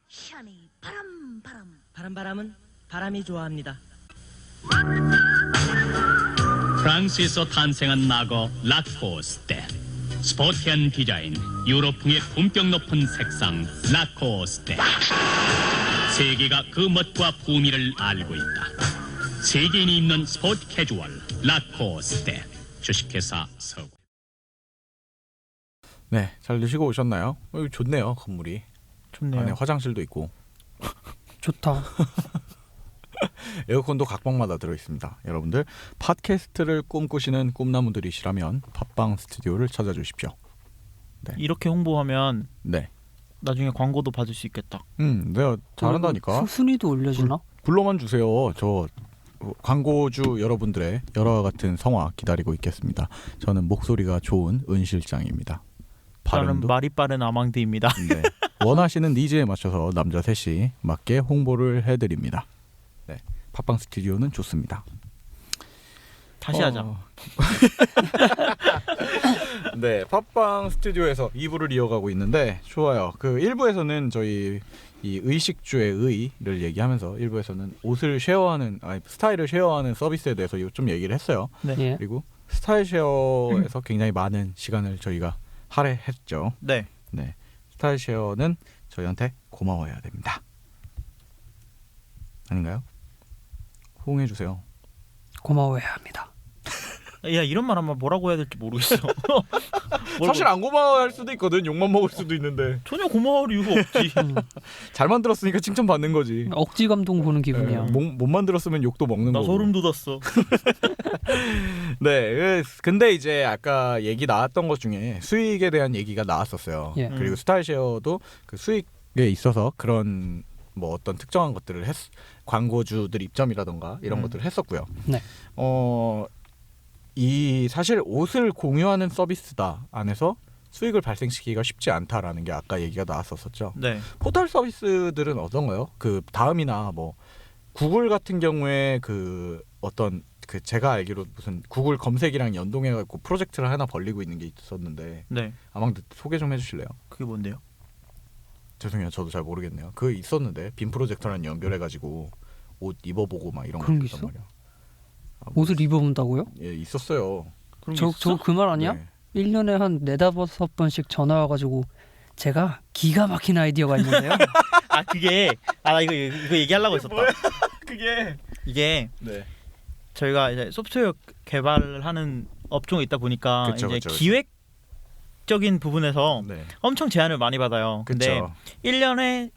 샤니 바람. 바람은 바람이 좋아합니다. 프랑스에서 탄생한 낙어 라코스테. 스포티한 디자인, 유럽풍의 품격 높은 색상 라코스테. 세계가 그 멋과 품위를 알고 있다. 세계인이 입는 스포츠 캐주얼 라코스테. 주식회사 서구. 네, 잘 드시고 오셨나요? 좋네요, 건물이. 좋네요. 안에 화장실도 있고 좋다. 에어컨도 각방마다 들어있습니다. 여러분들 팟캐스트를 꿈꾸시는 꿈나무들이시라면 팟빵 스튜디오를 찾아주십시오. 네. 이렇게 홍보하면 네. 나중에 광고도 받을 수 있겠다. 내가 잘한다니까. 순위도 올려주나? 불러만 주세요. 저 광고주 여러분들의 열화와 같은 성화 기다리고 있겠습니다. 저는 목소리가 좋은 은 실장입니다. 저는 말이 빠른 아망드입니다. 네. 원하시는 니즈에 맞춰서 남자 셋이 맞게 홍보를 해드립니다. 네, 팟빵 스튜디오는 좋습니다. 다시 하자. 네, 팟빵 스튜디오에서 2부를 이어가고 있는데 좋아요. 그 1부에서는 저희 이 의식주의 의를 얘기하면서 1부에서는 옷을 쉐어하는 스타일을 쉐어하는 서비스에 대해서 좀 얘기를 했어요. 네. 예. 그리고 스타일 쉐어에서 굉장히 많은 시간을 저희가 할애했죠. 네. 네, 스타일 쉐어는 저희한테 고마워해야 됩니다. 아닌가요? 호응해 주세요. 고마워해야 합니다. 야, 이런 말 하면 뭐라고 해야 될지 모르겠어. 사실 안 고마워할 수도 있거든. 욕만 먹을 수도 있는데. 전혀 고마워할 이유가 없지. 잘 만들었으니까 칭찬 받는 거지. 억지 감동 보는 기분이야. 못 만들었으면 욕도 먹는 나 거고. 소름 돋았어. 네, 근데 이제 아까 얘기 나왔던 것 중에 수익에 대한 얘기가 나왔었어요. 예. 그리고 스타일쉐어도 그 수익에 있어서 그런 뭐 어떤 특정한 것들을 광고주들 입점이라던가 이런 것들을 했었고요. 네. 이 사실 옷을 공유하는 서비스다 안에서 수익을 발생시키기가 쉽지 않다라는 게 아까 얘기가 나왔었죠. 네. 포털 서비스들은 어떤가요? 그 다음이나 뭐 구글 같은 경우에 그 어떤 그 제가 알기로 무슨 구글 검색이랑 연동해갖고 프로젝트를 하나 벌리고 있는 게 있었는데 네. 아마 소개 좀 해주실래요? 그게 뭔데요? 죄송해요, 저도 잘 모르겠네요. 그 있었는데 빔 프로젝터랑 연결해가지고 옷 입어보고 막 이런 그런 거 게 있단 있어? 말이야. 옷을 입어본다고요? 예, 있었어요. 저 그 말 아니야? 네. 1년에 한 4-5번씩 전화 와가지고 제가 기가 막힌 아이디어가 있는데요. 아, 그게 나 이거 얘기하려고 했었다. 그게 이게 네. 저희가 이제 소프트웨어 개발을 하는 업종에 있다 보니까 그쵸, 이제 그쵸. 기획적인 부분에서 네. 엄청 제안을 많이 받아요. 근데 그쵸. 1년에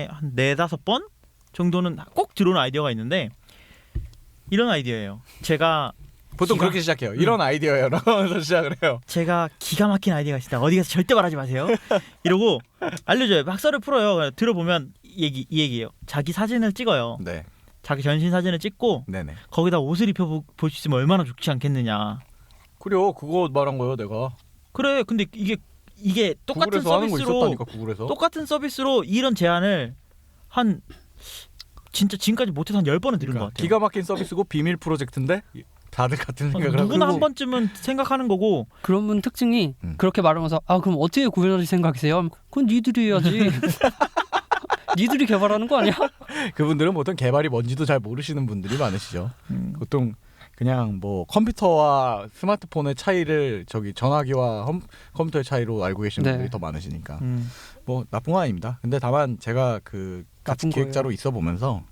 한 4-5번 정도는 꼭 들어오는 아이디어가 있는데 이런 아이디어예요. 제가 보통 그렇게 시작해요. 이런 아이디어예요. 라면서 시작을 해요. 제가 기가 막힌 아이디어가 있습니다. 어디 가서 절대 말하지 마세요. 이러고 알려줘요. 박사를 풀어요. 들어보면 이 얘기예요. 자기 사진을 찍어요. 네. 자기 전신 사진을 찍고 네네. 거기다 옷을 입혀 볼 수 있으면 얼마나 좋지 않겠느냐. 그래요. 그거 말한 거예요, 내가. 그래. 근데 이게 똑같은 구글에서 하는 거 서비스로 있었다니까, 구글에서. 똑같은 서비스로 이런 제안을 한 진짜 지금까지 못해서 한 10번은 들은 것 같아요. 기가 막힌 서비스고 비밀 프로젝트인데 다들 같은 생각을 하고. 누구나 한 번쯤은 생각하는 거고. 그런 분 특징이 그렇게 말하면서 그럼 어떻게 구현하실 생각이세요? 그건 니들이 해야지. 니들이 개발하는 거 아니야? 그분들은 보통 개발이 뭔지도 잘 모르시는 분들이 많으시죠. 보통 그냥 뭐 컴퓨터와 스마트폰의 차이를 전화기와 컴퓨터의 차이로 알고 계시는 네. 분들이 더 많으시니까 뭐 나쁜 건 아닙니다. 근데 다만 제가 그 같이 기획자로 거예요. 있어 보면서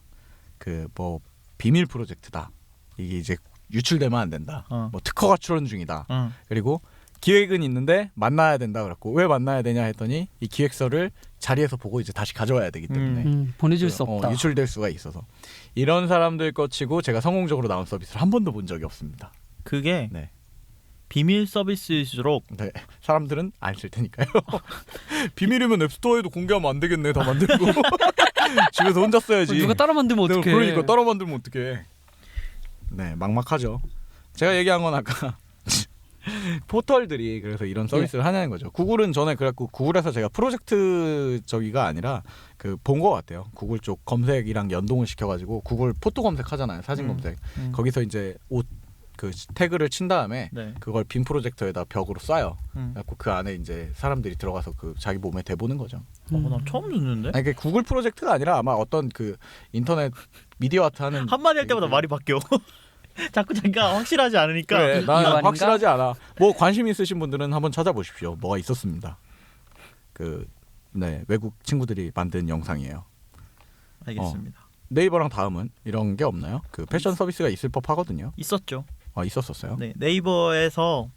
그 뭐 비밀 프로젝트다. 이게 이제 유출되면 안 된다. 뭐 특허가 출원 중이다. 그리고 기획은 있는데 만나야 된다 그랬고 왜 만나야 되냐 했더니 이 기획서를 자리에서 보고 이제 다시 가져와야 되기 때문에 보내줄 수 없다. 유출될 수가 있어서 이런 사람들 거 치고 제가 성공적으로 나온 서비스를 한 번도 본 적이 없습니다. 그게 네. 비밀 서비스일수록 네. 사람들은 안 쓸 테니까요. 비밀이면 앱스토어에도 공개하면 안 되겠네. 다 만들고 집에서 혼자 써야지. 누가 따라 만들면 네, 어떡해. 그러니까 따라 만들면 어떡해. 네, 막막하죠. 제가 얘기한 건 아까 포털들이 그래서 이런 서비스를 하냐는 거죠. 구글은 전에 그래갖고 구글에서 제가 프로젝트 저기가 아니라 그 본 것 같아요. 구글 쪽 검색이랑 연동을 시켜가지고 구글 포토 검색하잖아요. 사진 검색. 거기서 이제 옷 그 태그를 친 다음에 네. 그걸 빔 프로젝터에다 벽으로 쏴요. 음. 그래갖고 그 안에 이제 사람들이 들어가서 그 자기 몸에 대보는 거죠. 난 처음 듣는데. 아니, 그 구글 프로젝트가 아니라 아마 어떤 그 인터넷 미디어 아트 하는 한마디 할 때마다 말이 바뀌어. 자꾸 자기가 확실하지 않으니까. 그래, 난 이거 아닌가? 확실하지 않아. 뭐 관심 있으신 분들은 한번 찾아보십시오. 뭐가 있었습니다. 그 네, 외국 친구들이 만든 영상이에요. 알겠습니다. 네이버랑 다음은 이런 게 없나요? 그 패션 서비스가 있을 법하거든요. 있었죠. 있었었어요. 네, 네이버에서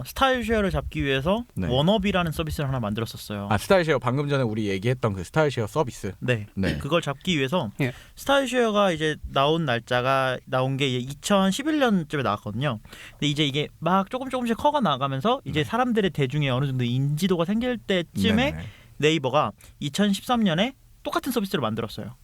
스타일 쉐어를 잡기 위해서 네. 원업이라는 서비스를 하나 만들었었어요. 스타일 쉐어 방금 전에 우리 얘기했던 그 스타일 쉐어 서비스. 네. 네. 그걸 잡기 위해서 예. 스타일 쉐어가 이제 나온 게 이제 2011년쯤에 나왔거든요. 근데 이제 이게 막 조금씩 커가 나가면서 이제 사람들의 대중에 어느 정도 인지도가 생길 때쯤에 네네네. 네이버가 2013년에 똑같은 서비스를 만들었어요.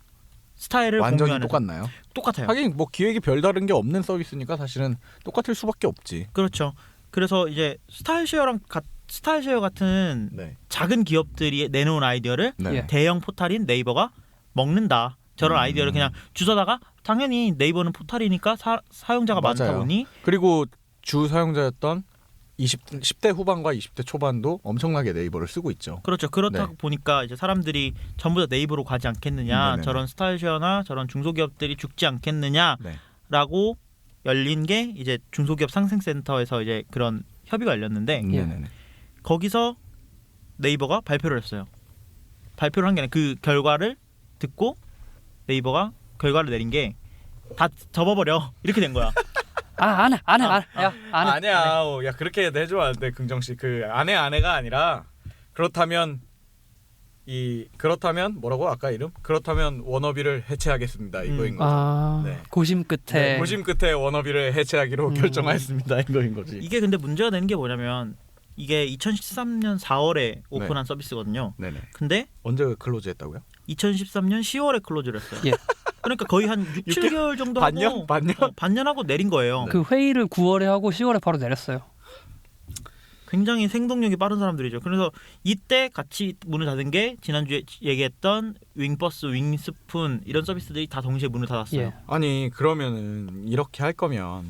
스타일을 완전히 공유하는 똑같나요? 똑같아요. 하긴 뭐 기획이 별다른 게 없는 서비스니까 사실은 똑같을 수밖에 없지. 그렇죠. 그래서 이제 스타일 쉐어 같은 네. 작은 기업들이 내놓은 아이디어를 네. 예. 대형 포탈인 네이버가 먹는다. 저런 아이디어를 그냥 주워다가 당연히 네이버는 포탈이니까 사용자가 많다 맞아요. 보니 그리고 주 사용자였던 10대 후반과 20대 초반도 엄청나게 네이버를 쓰고 있죠. 그렇죠. 그렇다 네. 보니까 이제 사람들이 전부 다 네이버로 가지 않겠느냐. 네네네. 저런 스타일 쉐어나 저런 중소기업들이 죽지 않겠느냐라고 네. 열린 게 이제 중소기업 상생센터에서 이제 그런 협의가 열렸는데 네네네. 거기서 네이버가 발표를 했어요. 발표를 한 게 아니라 그 결과를 듣고 네이버가 결과를 내린 게 다 접어버려 이렇게 된 거야. 안 해. 아니야. 야 그렇게 해주면 안 돼, 긍정 씨. 그 아내가 아니라 그렇다면 뭐라고 아까 이름? 그렇다면 워너비를 해체하겠습니다. 이거인 거죠. 네. 고심 끝에. 네, 고심 끝에 워너비를 해체하기로 결정하였습니다. 이거인 거지. 이게 근데 문제가 되는 게 뭐냐면 이게 2013년 4월에 오픈한 서비스거든요. 네네. 근데 언제 클로즈했다고요? 2013년 10월에 클로즈를 했어요. 예. 그러니까 거의 한 6, 7개월 정도 하고 반년 하고 내린 거예요. 그 회의를 9월에 하고 10월에 바로 내렸어요. 굉장히 생동력이 빠른 사람들이죠. 그래서 이때 같이 문을 닫은 게 지난주에 얘기했던 윙버스, 윙스푼 이런 서비스들이 다 동시에 문을 닫았어요. 예. 아니 그러면은 이렇게 할 거면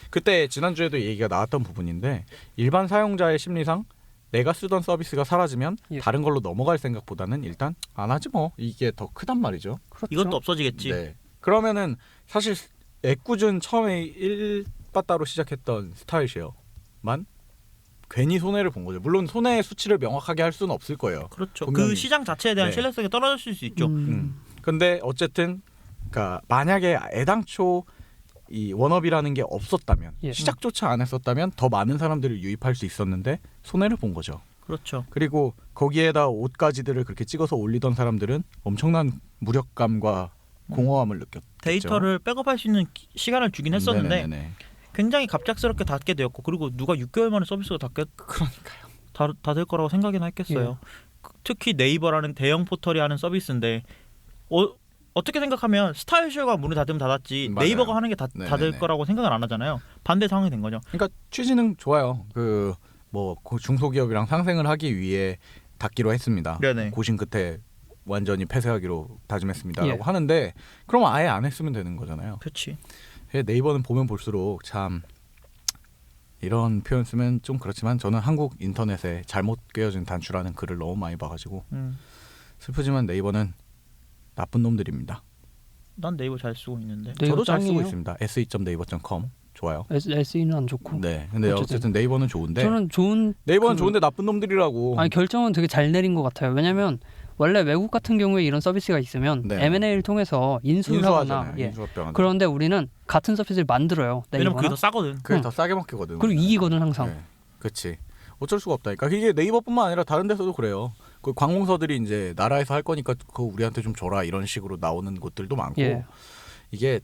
그때 지난주에도 얘기가 나왔던 부분인데 일반 사용자의 심리상 내가 쓰던 서비스가 사라지면 예. 다른 걸로 넘어갈 생각보다는 일단 안 하지 뭐. 이게 더 크단 말이죠. 그렇죠. 이것도 없어지겠지. 네. 그러면은 사실 애꿎은 처음에 1바따로 시작했던 스타일 쉐어만 괜히 손해를 본 거죠. 물론 손해의 수치를 명확하게 할 수는 없을 거예요. 그렇죠. 분명히. 그 시장 자체에 대한 네. 신뢰성이 떨어질 수 있죠. 근데 어쨌든 그러니까 만약에 애당초 이 워너비라는 게 없었다면 예. 시작조차 안 했었다면 더 많은 사람들을 유입할 수 있었는데 손해를 본 거죠. 그렇죠. 그리고 거기에다 옷가지들을 그렇게 찍어서 올리던 사람들은 엄청난 무력감과 공허함을 느꼈죠. 데이터를 백업할 수 있는 시간을 주긴 했었는데 네네네네. 굉장히 갑작스럽게 닫게 되었고 그리고 누가 6개월 만에 서비스가 그러니까요. 닫을 거라고 생각이나 했겠어요. 특히 네이버라는 대형 포털이 하는 서비스인데 어떻게 생각하면 스타일 쉐어가 문을 닫으면 닫았지 맞아요. 네이버가 하는 게 네네네. 닫을 거라고 생각을 안 하잖아요. 반대 상황이 된 거죠. 그러니까 취지는 좋아요. 그 뭐 중소기업이랑 상생을 하기 위해 닫기로 했습니다. 네네. 고심 끝에 완전히 폐쇄하기로 다짐했습니다라고 예. 하는데 그럼 아예 안 했으면 되는 거잖아요. 그렇지. 네이버는 보면 볼수록 참 이런 표현 쓰면 좀 그렇지만 저는 한국 인터넷에 잘못 꿰어진 단추라는 글을 너무 많이 봐가지고 슬프지만 네이버는 나쁜 놈들입니다. 난 네이버 잘 쓰고 있는데. 네이버 저도 잘 쓰고 짱이에요. 있습니다. se.naver.com 좋아요. SE는 안 좋고. 네, 근데 어쨌든. 어쨌든 네이버는 좋은데 저는 좋은 네이버는 그- 좋은데 나쁜 놈들이라고. 아니 결정은 되게 잘 내린 것 같아요. 왜냐하면 원래 외국 같은 경우에 이런 서비스가 있으면 네. M&A를 통해서 인수를 하거나 인수하잖아요. 예. 인수합병. 그런데 우리는 같은 서비스를 만들어요. 왜냐면 그게 네이버나 더 싸거든. 그게 응. 더 싸게 먹히거든. 그리고 이기거든 항상. 네, 그렇지. 어쩔 수가 없다니까. 이게 네이버뿐만 아니라 다른 데서도 그래요. 그 관공서들이 이제 나라에서 할 거니까 그거 우리한테 좀 줘라 이런 식으로 나오는 곳들도 많고 예. 이게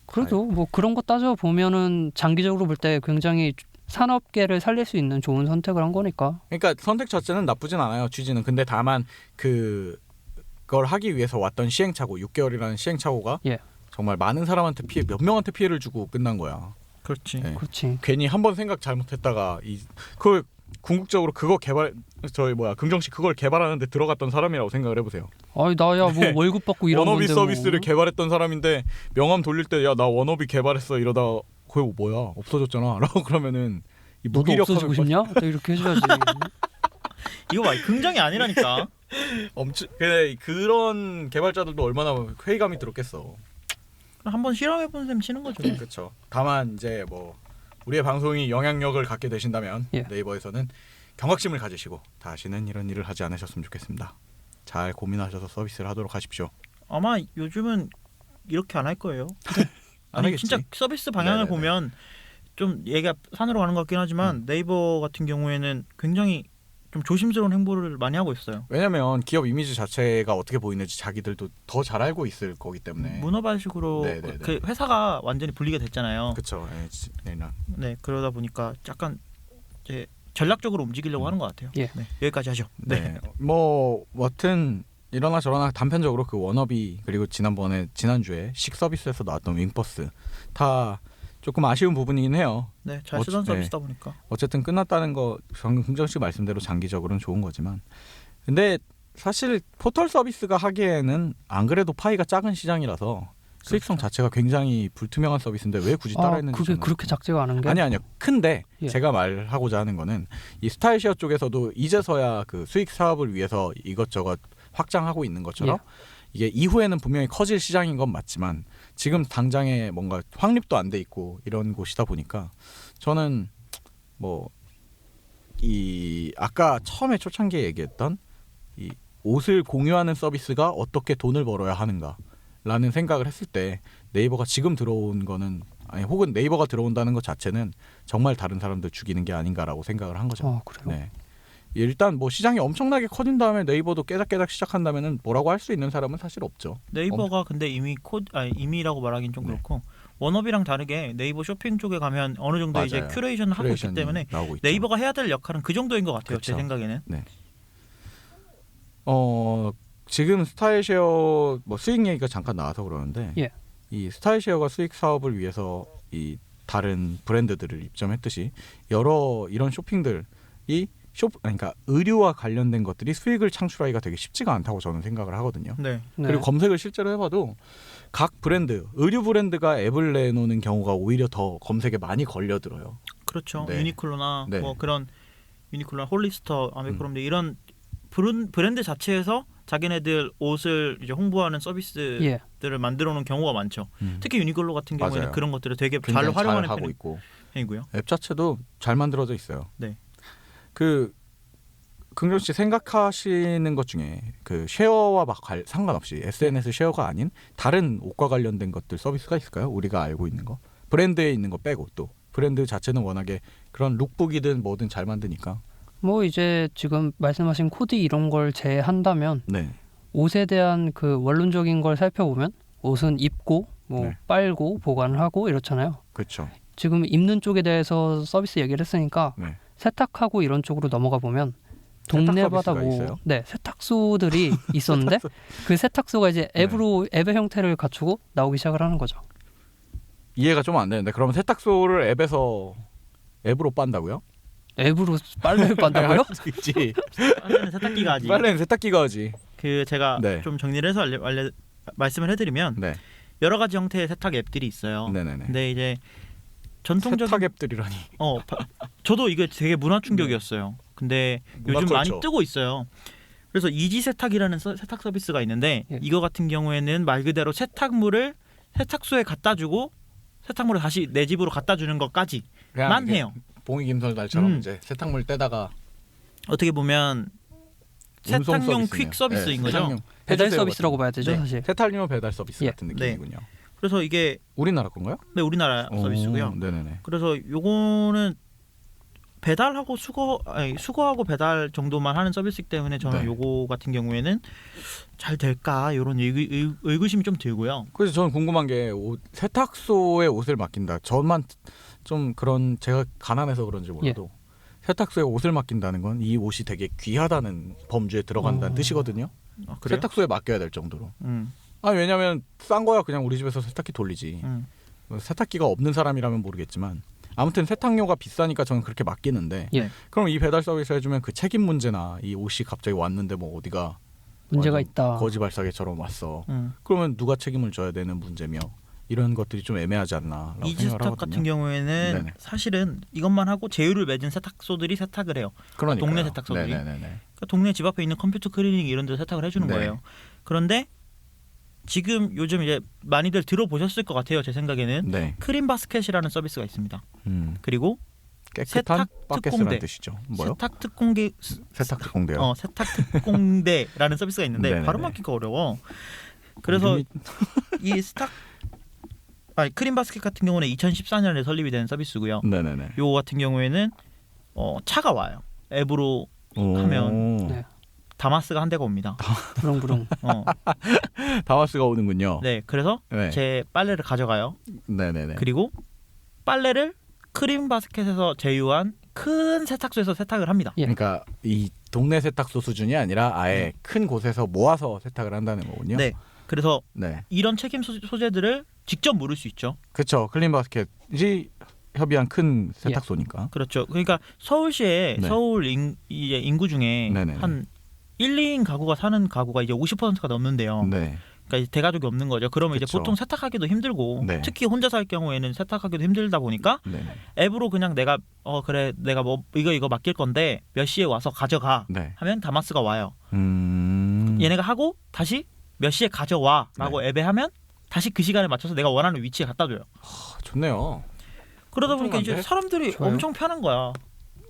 그래도 뭐 그런 거 따져 보면은 장기적으로 볼 때 굉장히 산업계를 살릴 수 있는 좋은 선택을 한 거니까. 그러니까 선택 자체는 나쁘진 않아요. 취지는. 근데 다만 그걸 하기 위해서 왔던 시행착오 6개월이라는 시행착오가 예. 정말 많은 사람한테 몇 명한테 피해를 주고 끝난 거야. 그렇지. 네. 그렇지. 괜히 한 번 생각 잘못했다가 그걸 궁극적으로 그거 긍정 씨 그걸 개발하는데 들어갔던 사람이라고 생각을 해보세요. 아니 나야 뭐 월급 받고 이런 워너비 건데 서비스를 뭐. 개발했던 사람인데 명함 돌릴 때 야 나 워너비 개발했어 이러다 그게 뭐야 없어졌잖아 라고 그러면은 이 너도 무기력함을 없어지고 싶냐? 또 이렇게 해줘야지. 이거 봐 긍정이 아니라니까. 엄청 그런 개발자들도 얼마나 회의감이 들었겠어. 한번 실험해본 셈 치는 거죠. 그렇죠. 다만 이제 뭐 우리의 방송이 영향력을 갖게 되신다면 예. 네이버에서는 경각심을 가지시고 다시는 이런 일을 하지 않으셨으면 좋겠습니다. 잘 고민하셔서 서비스를 하도록 하십시오. 아마 요즘은 이렇게 안 할 거예요. 안 아니 하겠지. 진짜 서비스 방향을 네네네. 보면 좀 얘기가 산으로 가는 것 같긴 하지만 네이버 같은 경우에는 굉장히 좀 조심스러운 행보를 많이 하고 있어요. 왜냐면 기업 이미지 자체가 어떻게 보이는지 자기들도 더 잘 알고 있을 거기 때문에. 문어발식으로 네네네. 그 회사가 완전히 분리가 됐잖아요. 그렇죠. 네 그러다 보니까 약간 이제 전략적으로 움직이려고 하는 것 같아요. 예. 네, 여기까지 하죠. 네. 뭐 여튼 이러나 저러나 단편적으로 그 워너비 그리고 지난주에 식 서비스에서 나왔던 윙버스 다 조금 아쉬운 부분이긴 해요. 네, 잘 쓰던 네. 서비스다 보니까. 어쨌든 끝났다는 거 방금 긍정 씨 말씀대로 장기적으로는 좋은 거지만 근데 사실 포털 서비스가 하기에는 안 그래도 파이가 작은 시장이라서 수익성 자체가 굉장히 불투명한 서비스인데 왜 굳이 따라 했는지 그게 저는 그렇게 작지가 않은 게? 아니요. 큰데 예. 제가 말하고자 하는 거는 이 스타일쉐어 쪽에서도 이제서야 그 수익 사업을 위해서 이것저것 확장하고 있는 것처럼 이게 이후에는 분명히 커질 시장인 건 맞지만 지금 당장에 뭔가 확립도 안 돼 있고 이런 곳이다 보니까 저는 뭐 이 아까 처음에 초창기에 얘기했던 이 옷을 공유하는 서비스가 어떻게 돈을 벌어야 하는가라는 생각을 했을 때 네이버가 지금 들어온 거는 아니 혹은 네이버가 들어온다는 것 자체는 정말 다른 사람들 죽이는 게 아닌가라고 생각을 한 거죠. 그래요? 네. 일단 뭐 시장이 엄청나게 커진 다음에 네이버도 깨작깨작 시작한다면은 뭐라고 할 수 있는 사람은 사실 없죠. 네이버가 근데 이미라고 말하긴 좀 네. 그렇고 워너비랑 다르게 네이버 쇼핑 쪽에 가면 어느 정도 이제 맞아요. 큐레이션을 하고 있기 큐레이션이 때문에 나오고 있죠. 네이버가 해야 될 역할은 그 정도인 것 같아요. 제 그쵸. 생각에는. 지금 스타일쉐어 뭐 수익 얘기가 잠깐 나와서 그러는데 예. 이 스타일쉐어가 수익 사업을 위해서 이 다른 브랜드들을 입점했듯이 여러 이런 쇼핑들이 그러니까 의류와 관련된 것들이 수익을 창출하기가 되게 쉽지가 않다고 저는 생각을 하거든요. 네. 네. 그리고 검색을 실제로 해봐도 각 브랜드, 의류 브랜드가 앱을 내놓는 경우가 오히려 더 검색에 많이 걸려들어요. 그렇죠. 네. 유니클로나 네. 뭐 그런 유니클로나 홀리스터, 아메크롬데 이런 브랜드 자체에서 자기네들 옷을 이제 홍보하는 서비스들을 예. 만들어 놓은 경우가 많죠. 특히 유니클로 같은 경우에는 맞아요. 그런 것들을 되게 잘 굉장히 활용하는 잘 하고 있고 편이고요. 앱 자체도 잘 만들어져 있어요. 네. 그 긍정 씨 생각하시는 것 중에 그 쉐어와 막 상관없이 SNS 쉐어가 아닌 다른 옷과 관련된 것들 서비스가 있을까요? 우리가 알고 있는 거 브랜드에 있는 거 빼고 또 브랜드 자체는 워낙에 그런 룩북이든 뭐든 잘 만드니까. 뭐 이제 지금 말씀하신 코디 이런 걸 제한다면 네. 옷에 대한 그 원론적인 걸 살펴보면 옷은 입고 뭐 네. 빨고 보관을 하고 이렇잖아요. 그렇죠. 지금 입는 쪽에 대해서 서비스 얘기를 했으니까 네. 세탁하고 이런 쪽으로 넘어가 보면 세탁 동네마다 서비스가 있어요? 네 세탁소들이 있었는데 그 세탁소가 이제 앱의 형태를 갖추고 나오기 시작을 하는 거죠. 이해가 좀 안 되는데 그러면 세탁소를 앱으로 빤다고요? 앱으로 빨래를 빤다고요? 할 수 있지. 빨래는 세탁기가 하지. 빨래는 세탁기가 하지. 그 제가 네. 좀 정리를 해서 말씀을 해드리면 네. 여러 가지 형태의 세탁 앱들이 있어요. 네네네. 근데 이제 전통적인 세탁 앱들이라니. 저도 이게 되게 문화 충격이었어요. 근데 문화 요즘 많이 컬처. 뜨고 있어요. 그래서 이지 세탁이라는 세탁 서비스가 있는데 예. 이거 같은 경우에는 말 그대로 세탁물을 세탁소에 갖다 주고 세탁물을 다시 내 집으로 갖다 주는 것까지만 해요. 봉이김설날처럼 이제 세탁물 떼다가 어떻게 보면 운송 세탁용 서비스네요. 퀵 서비스인 거죠. 세탁용 배달 해주세요 서비스라고 같은. 봐야 되죠 네. 사실. 세탁용 배달 서비스 예. 같은 느낌이군요. 그래서 이게 우리나라 건가요? 네, 우리나라 서비스고요. 네네네. 그래서 요거는 배달하고 수거하고 배달 정도만 하는 서비스이기 때문에 저는 네. 요거 같은 경우에는 잘 될까 이런 의구심이 좀 들고요. 그래서 저는 궁금한 게 세탁소에 옷을 맡긴다. 저만 좀 그런 제가 가난해서 그런지 몰라도 세탁소에 옷을 맡긴다는 건 이 옷이 되게 귀하다는 범주에 들어간다는 뜻이거든요. 그래요? 세탁소에 맡겨야 될 정도로. 음. 아니 왜냐면 싼 거야 그냥 우리 집에서 세탁기 돌리지. 세탁기가 없는 사람이라면 모르겠지만 아무튼 세탁료가 비싸니까 저는 그렇게 맡기는데 예. 그럼 이 배달 서비스 해주면 그 책임 문제나 이 옷이 갑자기 왔는데 뭐 어디가 문제가 완전 있다. 거지 발사계처럼 왔어. 그러면 누가 책임을 져야 되는 문제며 이런 것들이 좀 애매하지 않나라고 생각을 이지스탁 하거든요. 같은 경우에는 네네. 사실은 이것만 하고 제휴를 맺은 세탁소들이 세탁을 해요. 그러니까요. 동네 세탁소들이. 네네네네. 그러니까 동네 집 앞에 있는 컴퓨터 클리닝 이런 데 세탁을 해주는 네. 거예요. 그런데 지금 요즘 이제 많이들 들어보셨을 것 같아요. 제 생각에는 네. 크림바스켓이라는 서비스가 있습니다. 그리고 깨끗한 세탁 바켓이라는 특공대. 뜻이죠. 뭐요? 세탁 특공대 세탁 특공대요. 세탁 특공대라는 서비스가 있는데 네네네. 발음 맞기가 어려워. 그래서 이 크림바스켓 같은 경우는 2014년에 설립이 된 서비스고요. 네네네. 요 같은 경우에는 차가 와요. 앱으로 하면 네. 다마스가 한 대가 옵니다. 부릉부릉. 다마스가 오는군요. 네, 그래서 네. 제 빨래를 가져가요. 네네네. 그리고 빨래를 크림바스켓에서 제휴한 큰 세탁소에서 세탁을 합니다. 예. 그러니까 이 동네 세탁소 수준이 아니라 아예 큰 곳에서 모아서 세탁을 한다는 거군요. 네, 그래서 네. 이런 책임 소재들을 직접 물을 수 있죠. 그렇죠. 클린바스켓이 협의한 큰 세탁소니까. 그렇죠. 그러니까 서울시에 네. 서울 이제 인구 중에 네네네. 한 1, 2인 가구가 사는 가구가 이제 50%가 넘는데요. 네. 그러니까 이제 대가족이 없는 거죠. 그러면 이제 그쵸. 보통 세탁하기도 힘들고 네. 특히 혼자 살 경우에는 세탁하기도 힘들다 보니까 네. 앱으로 그냥 내가 그래 내가 뭐 이거 맡길 건데 몇 시에 와서 가져가 네. 하면 다마스가 와요. 얘네가 하고 다시 몇 시에 가져와라고 앱에 하면 다시 그 시간에 맞춰서 내가 원하는 위치에 갖다 줘요. 좋네요. 그러다 보니까 이제 엄청난데? 사람들이 좋아요. 엄청 편한 거야.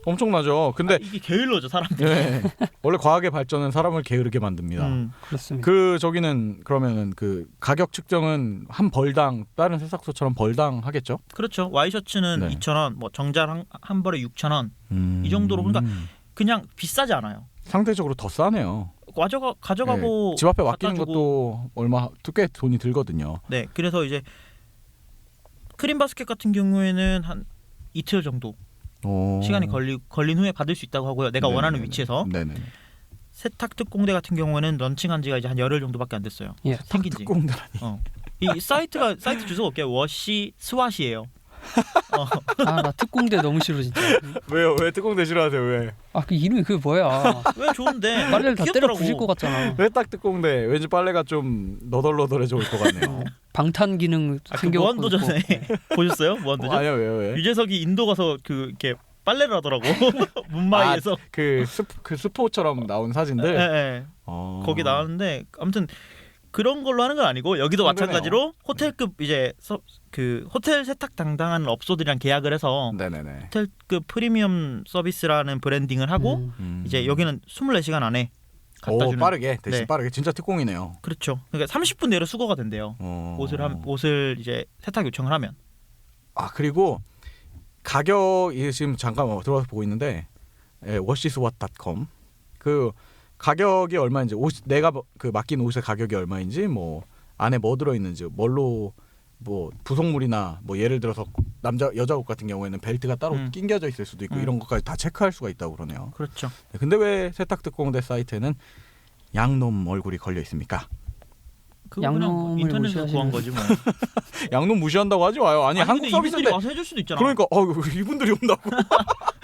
엄청나죠. 근데 이게 게을러져 사람들이. 네. 원래 과학의 발전은 사람을 게으르게 만듭니다. 그렇습니다. 그 저기는 그러면은 그 가격 측정은 한 벌당 다른 세탁소처럼 벌당 하겠죠? 그렇죠. 와이셔츠는 네. 2,000원, 뭐 정장 한 벌에 6,000원 이 정도로 그러니까 그냥 비싸지 않아요. 상대적으로 더 싸네요. 가져가고 네. 집 앞에 갖다 맡기는 주고. 것도 얼마 꽤 돈이 들거든요. 네, 그래서 이제 크림바스켓 같은 경우에는 한 이틀 정도 오. 시간이 걸린 후에 받을 수 있다고 하고요. 내가 원하는 위치에서. 네네. 세탁 특공대 같은 경우에는 런칭한 지가 이제 한 열흘 정도밖에 안 됐어요. 예. 생긴 지. 특공대라니. 이 사이트 주소가 올게요. 워시 스왓이에요. 나 특공대 너무 싫어 진짜. 왜요? 왜 특공대 싫어하세요? 왜? 그 이름이 그게 뭐야? 왜 좋은데? 빨래를 다 때려 귀엽더라고. 부실 것 같잖아. 왜 딱 특공대? 왠지 빨래가 좀 너덜너덜해져 올 것 같네요. 방탄 기능 그 생겨갖고 무한도전에 보셨어요? 무한도전? 아니요, 왜요? 유재석이 인도 가서 이렇게 빨래를 하더라고. 문마이에서. 그 스포처럼 나온 사진들. 예. 거기 나왔는데 아무튼 그런 걸로 하는 건 아니고 여기도 힘드네요. 마찬가지로 호텔급 이제 그 호텔 세탁 담당하는 업소들이랑 계약을 해서 네네네. 호텔급 프리미엄 서비스라는 브랜딩을 하고 이제 여기는 24시간 안에 갖다 오, 주는. 빠르게 대신 네. 빠르게 진짜 특공이네요. 그렇죠. 그러니까 30분 내로 수거가 된대요. 옷을 이제 세탁 요청을 하면. 그리고 가격이 지금 잠깐 들어와서 보고 있는데 washswat.com 그 가격이 얼마인지 내가 그 맡긴 옷의 가격이 얼마인지 뭐 안에 뭐 들어있는지 뭘로 뭐 부속물이나 뭐 예를 들어서 여자 옷 같은 경우에는 벨트가 따로 낑겨져 있을 수도 있고 이런 것까지 다 체크할 수가 있다고 그러네요. 그렇죠. 근데 왜 세탁특공대 사이트에는 양놈 얼굴이 걸려 있습니까? 그거 그냥 양놈을 인터넷에서 구한 무시하시는- 거지 뭐. 양놈 무시한다고 하지 마요. 아니 한국 근데 서비스인데 이분들이 와서 해줄 수도 있잖아. 그러니까 이분들이 온다고.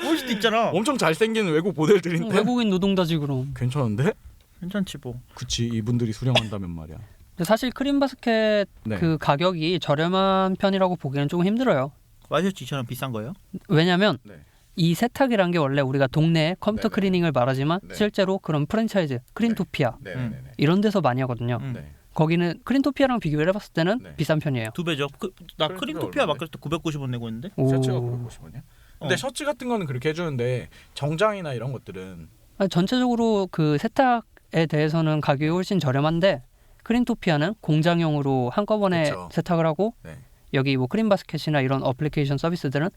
올 수도 있잖아. 엄청 잘생긴 외국 모델들인데 외국인 노동자지 그럼. 괜찮은데? 괜찮지 뭐. 그치 이분들이 수령한다면 말이야. 근데 사실 크림바스켓 네. 그 가격이 저렴한 편이라고 보기에는 조금 힘들어요. 와이셔츠 2,000원 비싼 거예요? 왜냐면 네. 이 세탁이란 게 원래 우리가 동네 컴퓨터 네네. 클리닝을 말하지만 네. 실제로 그런 프랜차이즈 크린토피아 네네네. 이런 데서 많이 하거든요. 네. 거기는 크린토피아랑 비교를 해봤을 때는 네. 비싼 편이에요. 2배죠. 나 크림토피아 크림토피아 얼마인데? 맡길 때 990원 내고 있는데. 셔츠가 오. 950원이야? 근데 어. 셔츠 같은 거는 그렇게 해주는데 정장이나 이런 것들은 전체적으로 그 세탁에 대해서는 가격이 훨씬 저렴한데 크린토피아는 공장용으로 한꺼번에 그쵸. 세탁을 하고 네. 여기 뭐 크림바스켓이나 이런 어플리케이션 서비스들은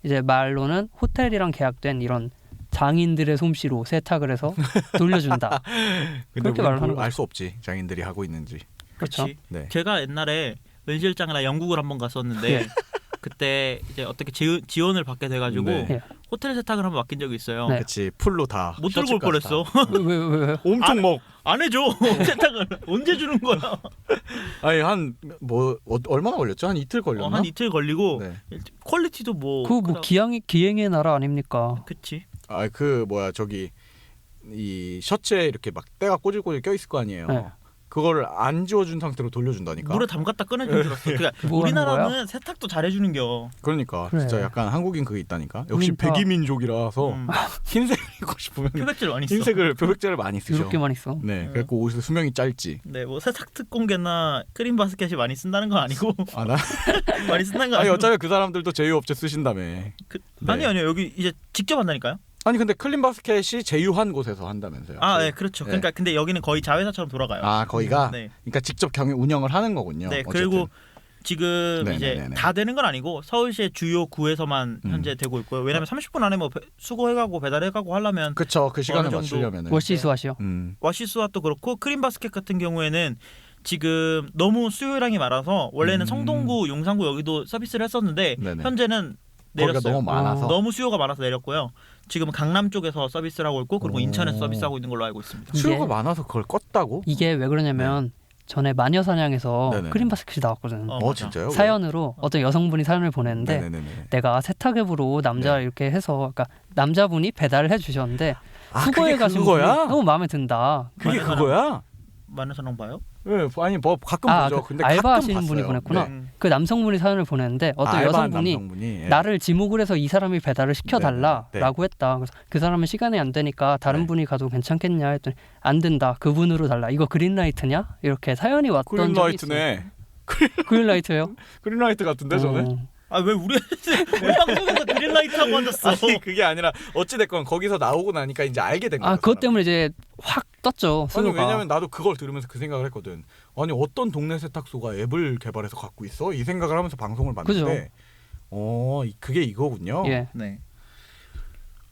이제 말로는 호텔이랑 계약된 이런 장인들의 솜씨로 세탁을 해서 돌려준다. 근데 그렇게 말을 하는 알수 없지 장인들이 하고 있는지. 그렇죠. 그렇지. 네. 제가 옛날에 은실장이나 영국을 한번 갔었는데 예. 그때 이제 어떻게 지원을 받게 돼가지고 네. 예. 호텔 세탁을 한번 맡긴 적이 있어요. 네. 그렇지 풀로 다. 못 들고 올 셔츠까지 뻔했어. 다. 왜? 엄청 먹. 안 해줘. 세탁을 언제 주는 거야? 아니 한 뭐 얼마나 걸렸죠? 한 이틀 걸렸나? 한 이틀 걸리고 네. 퀄리티도 뭐. 그거 뭐 기행의 나라 아닙니까? 그치. 그 뭐야 저기 이 셔츠에 이렇게 막 때가 꼬질꼬질 껴 있을 거 아니에요. 네. 그거를 안 지워준 상태로 돌려준다니까. 물에 담갔다 꺼내준 줄 알았어. 그러니까 뭐 하는 우리나라는 세탁도 잘해주는겨. 그러니까 그래. 진짜 약간 한국인 그게 있다니까. 역시 그러니까. 백이민족이라서 흰색 입고 싶으면 표백질 많이 써. 흰색을 표백제를 많이 쓰죠. 이렇게만 있어. 네, 그래고 옷의 수명이 짧지. 네, 뭐 세탁 특공개나 크림 바스켓이 많이 쓴다는 건 아니고 아 나? 많이 쓴다는 건 아니 아니고. 어차피 그 사람들도 제휴업체 쓰신다며. 네. 아니요 여기 이제 직접 한다니까요. 아니 근데 클린 바스켓이 제휴한 곳에서 한다면서요? 아, 네, 그렇죠. 네. 그러니까 근데 여기는 거의 자회사처럼 돌아가요. 아 거기가. 네. 그러니까 직접 운영을 하는 거군요. 네, 어쨌든. 그리고 지금 네네네네. 이제 다 되는 건 아니고 서울시의 주요 구에서만 현재 되고 있고요. 왜냐하면 30분 안에 뭐 수거해가고 배달해가고 하려면 그쵸, 그 시간을 어느 정도 맞추려면은. 월시수하시오. 와시스와도 그렇고 크림 바스켓 같은 경우에는 지금 너무 수요량이 많아서 원래는 성동구, 용산구 여기도 서비스를 했었는데 네네. 현재는 거기가 내렸어요. 너무 많아서. 너무 수요가 많아서 내렸고요. 지금은 강남 쪽에서 서비스를 하고 있고 그리고 오. 인천에서 서비스하고 있는 걸로 알고 있습니다. 수요가 이게- 많아서 그걸 껐다고? 이게 왜 그러냐면 전에 마녀사냥에서 네네. 크림 바스켓이 나왔거든. 맞아. 진짜요? 사연으로 어떤 여성분이 사연을 보냈는데 네네네. 내가 세탁앱으로 남자 네. 이렇게 해서 그러니까 남자분이 배달을 해주셨는데 아 수거해 그게 가신 그거야? 분이 너무 마음에 든다. 그게 마녀사냥. 그거야? 마녀사냥 봐요? 네, 아니 뭐 가끔 보죠. 근데 가끔 알바하시는 봤어요. 분이 보냈구나. 네. 그 남성분이 사연을 보냈는데 어떤 알바한 여성분이 남성분이, 예. 나를 지목을 해서 이 사람이 배달을 시켜달라라고 네, 네. 했다. 그래서 그 사람은 시간이 안 되니까 다른 네. 분이 가도 괜찮겠냐 했더니 안 된다. 그분으로 달라. 이거 그린라이트냐? 이렇게 사연이 왔던 적이 있어요. 그린라이트네. 그린라이트예요? 그린라이트 같은데 저는? 어. 아 왜 우리 방송에서 그린라이트하고 앉았어? 아니 그게 아니라 어찌 됐건 거기서 나오고 나니까 이제 알게 된 거야. 아 그것 때문에 이제 확 떴죠. 아니 수요가. 왜냐면 나도 그걸 들으면서 그 생각을 했거든. 아니 어떤 동네 세탁소가 앱을 개발해서 갖고 있어? 이 생각을 하면서 방송을 봤는데, 그게 이거군요. 예. 네.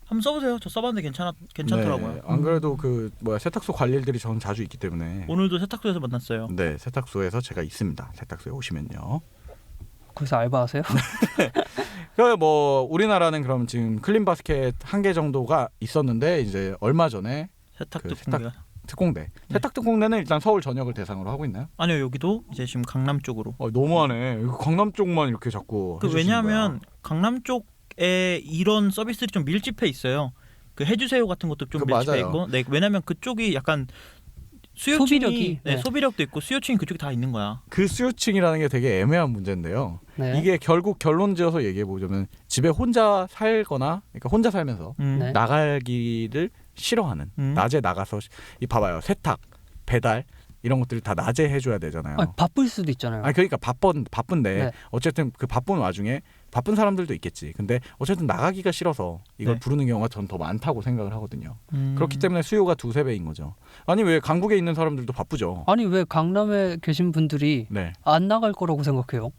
한번 써보세요. 저 써봤는데 괜찮더라고요. 네, 안 그래도 그 세탁소 갈 일들이 저는 자주 있기 때문에. 오늘도 세탁소에서 만났어요. 네, 세탁소에서 제가 있습니다. 세탁소에 오시면요. 거기서 알바하세요? 뭐 우리나라는 그럼 지금 클린 바스켓 한 개 정도가 있었는데 이제 얼마 전에 세탁 그 특공대가. 특공대. 세탁 특공대는 일단 서울 전역을 대상으로 하고 있나요? 아니요 여기도 이제 지금 강남 쪽으로. 너무하네. 이거 강남 쪽만 이렇게 자꾸. 그 해주시는 왜냐하면 거야. 강남 쪽에 이런 서비스들이 좀 밀집해 있어요. 그 해주세요 같은 것도 좀 그 밀집해 맞아요. 있고. 네, 왜냐하면 그쪽이 약간 수요층이 소비력이, 네, 네. 소비력도 있고 수요층이 그쪽이 다 있는 거야. 그 수요층이라는 게 되게 애매한 문제인데요. 네. 이게 결국 결론지어서 얘기해 보자면 집에 혼자 살거나, 그러니까 혼자 살면서 네. 나가기를 싫어하는, 낮에 나가서 이 봐봐요, 세탁, 배달 이런 것들을 다 낮에 해줘야 되잖아요. 아니, 바쁠 수도 있잖아요. 아니 그러니까 바쁜데 네. 어쨌든 그 바쁜 와중에 바쁜 사람들도 있겠지. 근데 어쨌든 나가기가 싫어서 이걸 네. 부르는 경우가 전 더 많다고 생각을 하거든요. 그렇기 때문에 수요가 2-3배인 거죠. 아니 왜 강북에 있는 사람들도 바쁘죠. 아니 왜 강남에 계신 분들이 네, 안 나갈 거라고 생각해요?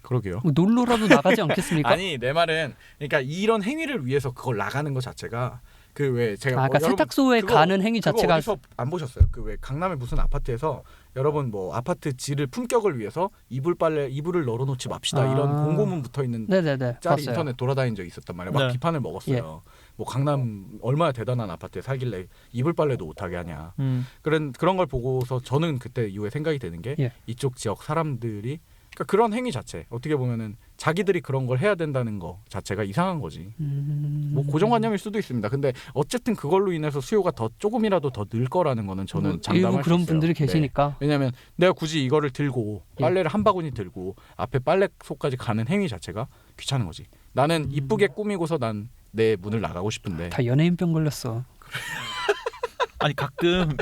그러게요. 뭐 놀러라도 나가지 않겠습니까? 아니 내 말은 그러니까 이런 행위를 위해서 그걸 나가는 것 자체가 그 왜 제가 그러니까 여러분 세탁소에 가는 행위 그거 자체가 어디서 안 보셨어요? 그 왜 강남의 무슨 아파트에서 여러분 뭐 아파트 질을 품격을 위해서 이불을 널어놓지 맙시다 이런 아. 공고문 붙어 있는 네네네 짤이 봤어요. 인터넷 돌아다닌 적이 있었단 말이에요. 막 네. 비판을 먹었어요. 뭐 강남 얼마나 대단한 아파트에 살길래 이불 빨래도 못하게 하냐. 그런 걸 보고서 저는 그때 이후에 생각이 되는 게 예. 이쪽 지역 사람들이 그러니까 그런 행위 자체 어떻게 보면은 자기들이 그런 걸 해야 된다는 거 자체가 이상한 거지. 뭐 고정관념일 수도 있습니다. 근데 어쨌든 그걸로 인해서 수요가 더 조금이라도 더 늘 거라는 거는 저는 뭐 장담할 일부 수 그런 있어요. 분들이 네. 계시니까 왜냐하면 내가 굳이 이거를 들고 예. 빨래를 한 바구니 들고 앞에 빨래소까지 가는 행위 자체가 귀찮은 거지. 나는 이쁘게 꾸미고서 난 내 문을 나가고 싶은데. 다 연예인병 걸렸어. 아니 가끔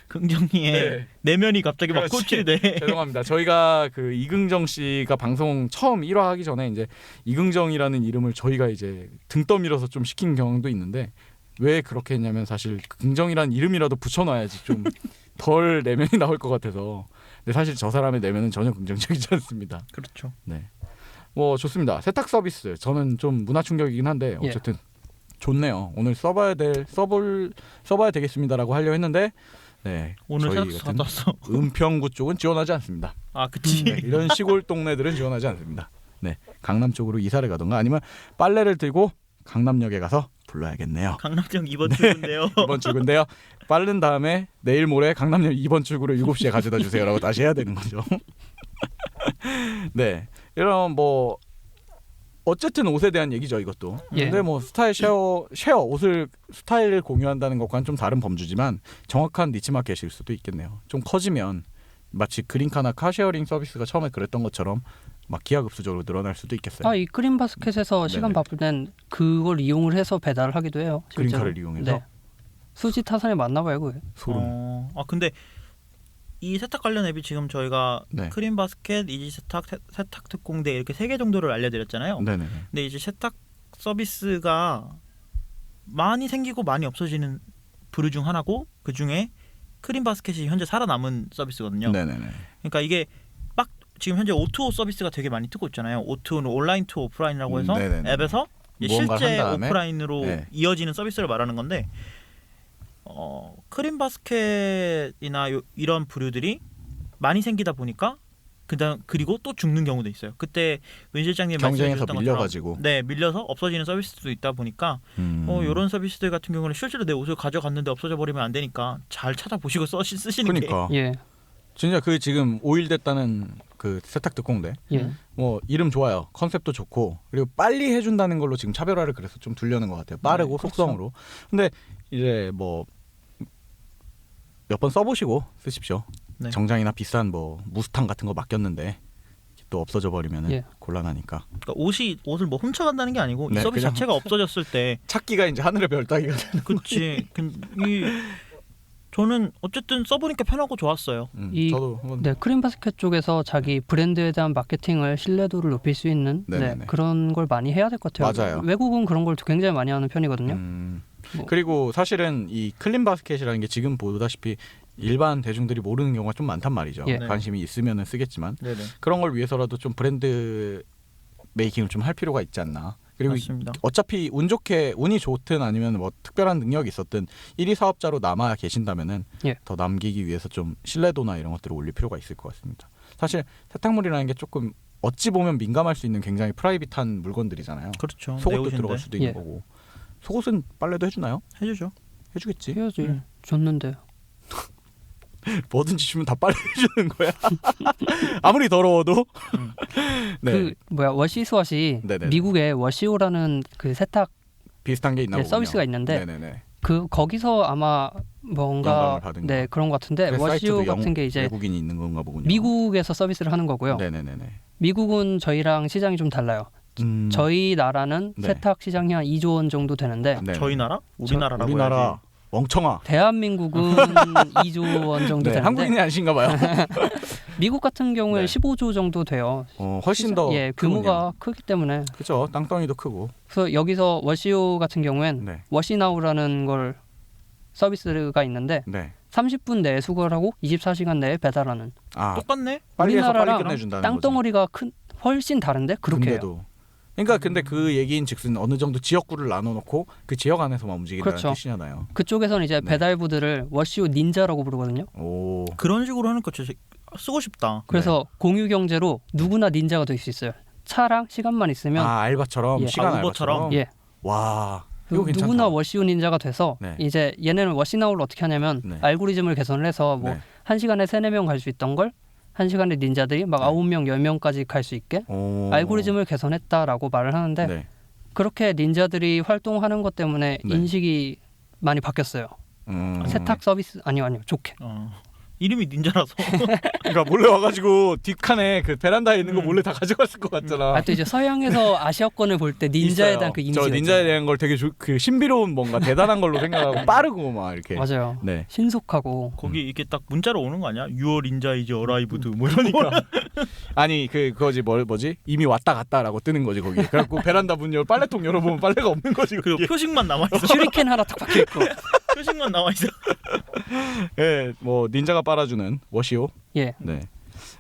긍정이의 네. 내면이 갑자기 막 그렇지. 코치를 내. 죄송합니다. 저희가 그 이긍정 씨가 방송 처음 1화 하기 전에 이제 이긍정이라는 이름을 저희가 이제 등 떠밀어서 좀 시킨 경향도 있는데 왜 그렇게 했냐면 사실 긍정이라는 이름이라도 붙여놔야지 좀 덜 내면이 나올 것 같아서. 근데 사실 저 사람의 내면은 전혀 긍정적이지 않습니다. 그렇죠. 네. 뭐 좋습니다. 세탁 서비스 저는 좀 문화 충격이긴 한데 어쨌든 좋네요. 오늘 써봐야 되겠습니다라고 하려 했는데 네, 오늘 저희 세탁소 같은 갔다 왔어. 은평구 쪽은 지원하지 않습니다. 아 그치. 네, 이런 시골 동네들은 지원하지 않습니다. 네, 강남 쪽으로 이사를 가던가 아니면 빨래를 들고 강남역에 가서 불러야겠네요. 강남역 2번 출구인데요. 2번 출구인데요. 빠른 다음에 내일 모레 강남역 2번 출구를 7시에 가져다 주세요라고 다시 해야 되는 거죠. 네, 이런 뭐 어쨌든 옷에 대한 얘기죠 이것도. 예. 근데 뭐 스타일 쉐어 옷을 스타일을 공유한다는 것과는 좀 다른 범주지만 정확한 니치 마켓일 수도 있겠네요. 좀 커지면 마치 그린카나 카쉐어링 서비스가 처음에 그랬던 것처럼 막 기하급수적으로 늘어날 수도 있겠어요. 이 크림바스켓에서 시간 바쁠 땐 그걸 이용을 해서 배달을 하기도 해요. 실제로. 그린카를 이용해서? 네. 수지 타산에 맞나 봐요, 그게. 소름. 근데 이 세탁 관련 앱이 지금 저희가 네. 크림바스켓, 이지세탁, 세탁 특공대 이렇게 3개 정도를 알려드렸잖아요. 네네. 근데 이제 세탁 서비스가 많이 생기고 많이 없어지는 부류 중 하나고 그 중에 크림바스켓이 현재 살아남은 서비스거든요. 네네네. 그러니까 이게 막 지금 현재 O2O 서비스가 되게 많이 뜨고 있잖아요. O2O는 온라인 투 오프라인이라고 해서 네네네. 앱에서 무언가를 실제 한 다음에? 오프라인으로 네. 이어지는 서비스를 말하는 건데 크림바스켓이나 이런 부류들이 많이 생기다 보니까 그리고 또 죽는 경우도 있어요. 그때 문 실장님 경쟁에서 말씀해주셨던 밀려가지고. 것처럼 네, 밀려서 없어지는 서비스도 있다 보니까 이런 서비스들 같은 경우는 실제로 내 옷을 가져갔는데 없어져 버리면 안 되니까 잘 찾아보시고 쓰시는 그러니까 예. 진짜 그 지금 5일 됐다는 그 세탁 특공대 예. 뭐 이름 좋아요. 컨셉도 좋고 그리고 빨리 해준다는 걸로 지금 차별화를 그래서 좀 두려는 것 같아요. 빠르고 그렇죠. 속성으로. 근데 이제 뭐 몇 번 써보시고 쓰십시오. 네. 정장이나 비싼 뭐 무스탕 같은 거 맡겼는데 또 없어져 버리면은 예. 곤란하니까. 그러니까 옷을 뭐 훔쳐간다는 게 아니고 이 네, 서비스 그냥 자체가 없어졌을 때 찾기가 이제 하늘의 별 따기가 되는. 그치 저는 어쨌든 써보니까 편하고 좋았어요. 저도 한번 네, 크림바스켓 쪽에서 자기 브랜드에 대한 마케팅을 신뢰도를 높일 수 있는 네네네. 그런 걸 많이 해야 될 것 같아요. 맞아요. 외국은 그런 걸 굉장히 많이 하는 편이거든요. 뭐. 그리고 사실은 이 클린바스켓이라는 게 지금 보다시피 일반 대중들이 모르는 경우가 좀 많단 말이죠. 예. 관심이 있으면은 쓰겠지만 네네. 그런 걸 위해서라도 좀 브랜드 메이킹을 좀 할 필요가 있지 않나. 그리고 맞습니다. 어차피 운이 좋든 아니면 뭐 특별한 능력이 있었든 1위 사업자로 남아 계신다면은 예. 더 남기기 위해서 좀 신뢰도나 이런 것들을 올릴 필요가 있을 것 같습니다. 사실 세탁물이라는 게 조금 어찌 보면 민감할 수 있는 굉장히 프라이빗한 물건들이잖아요. 그렇죠. 내 속옷도 옷인데. 들어갈 수도 있는 예. 거고. 속옷은 빨래도 해주나요? 해주죠. 해주겠지. 해야지. 줬는데. 뭐든지 주면 다 빨래해주는 거야. 아무리 더러워도. 네. 그 워시스왓이 네네네. 미국에 워시오라는 그 세탁 비슷한 게 있나 보군요. 서비스가 있는데 네네네. 거기서 아마 뭔가 영감을 받은 네 거. 그런 것 같은데 그래서 워시오 사이트도 같은 게 이제 외국인이 있는 건가 보군요. 미국에서 서비스를 하는 거고요. 네네네네. 미국은 저희랑 시장이 좀 달라요. 저희 나라는 네. 세탁 시장이 한 2조 원 정도 되는데 네. 저희 나라? 우리나라라고 우리나라 해야지. 멍청아. 대한민국은 2조 원 정도 네, 되는데 한국인이 아니신가 봐요. 미국 같은 경우에 네. 15조 정도 돼요. 훨씬 더 규모가 크기 때문에 그렇죠. 땅덩이도 크고. 그래서 여기서 워시오 같은 경우엔 네. 워시나우라는 걸 서비스가 있는데 네. 30분 내에 수거를 하고 24시간 내에 배달하는. 똑같네. 빨리 해서 빨리 우리나라랑 끝내준다는 땅덩어리가 훨씬 다른데 그렇게 해요. 근데도. 그러니까 근데 그 얘기인즉슨 어느 정도 지역구를 나눠놓고 그 지역 안에서만 움직인다는 그렇죠. 뜻이잖아요. 그쪽에서는 이제 네. 배달부들을 워시오 닌자라고 부르거든요. 오. 그런 식으로 하는 거 진짜 쓰고 싶다. 그래서 공유 경제로 누구나 닌자가 될 수 있어요. 차랑 시간만 있으면 알바처럼 예. 시간 우버처럼? 알바처럼. 예. 와. 이거 괜찮다. 누구나 워시오 닌자가 돼서 네. 이제 얘네는 워시나우를 어떻게 하냐면 네. 알고리즘을 개선을 해서 뭐 네. 1시간에 3-4명 갈 수 있던 걸 1시간에 닌자들이 막 네. 9명, 10명까지 갈 수 있게 오. 알고리즘을 개선했다라고 말을 하는데 네. 그렇게 닌자들이 활동하는 것 때문에 네. 인식이 많이 바뀌었어요. 세탁 서비스 아니요 좋게. 이름이 닌자라서. 그러니까 몰래 와가지고 뒷칸에 그 베란다에 있는 거 몰래 다 가져갔을 것 같잖아. 또 이제 서양에서 아시아권을 볼 때 닌자에 있어요. 대한 그 이미지가 저 닌자에 있잖아요. 대한 걸 되게 그 신비로운 뭔가 대단한 걸로 생각하고 빠르고 막 이렇게. 맞아요. 네. 신속하고. 거기 이렇게 딱 문자로 오는 거 아니야? Your ninja is arrived 뭐 이러니까. 아니 그거지 뭐지 이미 왔다 갔다라고 뜨는 거지 거기. 그래갖고 베란다 문 열 빨래통 열어보면 빨래가 없는 거지. 그 거기에. 표식만 남아 있어. 슈리켄 하나 딱 박혀 있고. 표식만 남아 있어. 예, 뭐 닌자가 빨아주는 워시오. 예. 네.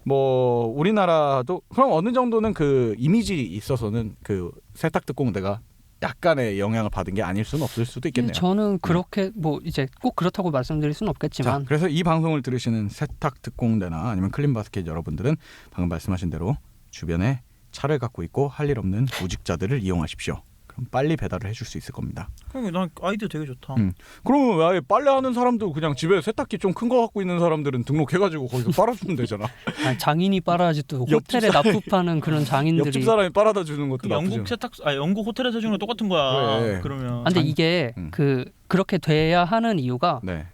뭐 우리나라도 그럼 어느 정도는 그 이미지 있어서는 그 세탁 특공대가 약간의 영향을 받은 게 아닐 수는 없을 수도 있겠네요. 저는 그렇게 뭐 이제 꼭 그렇다고 말씀드릴 수는 자, 없겠지만 그래서 이 방송을 들으시는 세탁 특공대나 아니면 클린바스켓 여러분들은 방금 말씀하신 대로 주변에 차를 갖고 있고 할 일 없는 무직자들을 이용하십시오. 그럼 빨리 배달을 해줄 수 있을 겁니다. 난 아이디어 되게 좋다. 그러면 아예 빨래하는 사람도 그냥 집에 세탁기 좀 큰 거 갖고 있는 사람들은 등록해가지고 거기서 빨아주면 되잖아. 아니, 장인이 빨아야지 또 옆집 호텔에 납품하는 그런 장인들이. 옆집 사람이 빨아다 주는 것도 그 나쁘지 영국 영국 호텔에서 해주는 거 똑같은 거야. 그래. 그러면. 아, 근데 이게 그렇게 돼야 하는 이유가 네.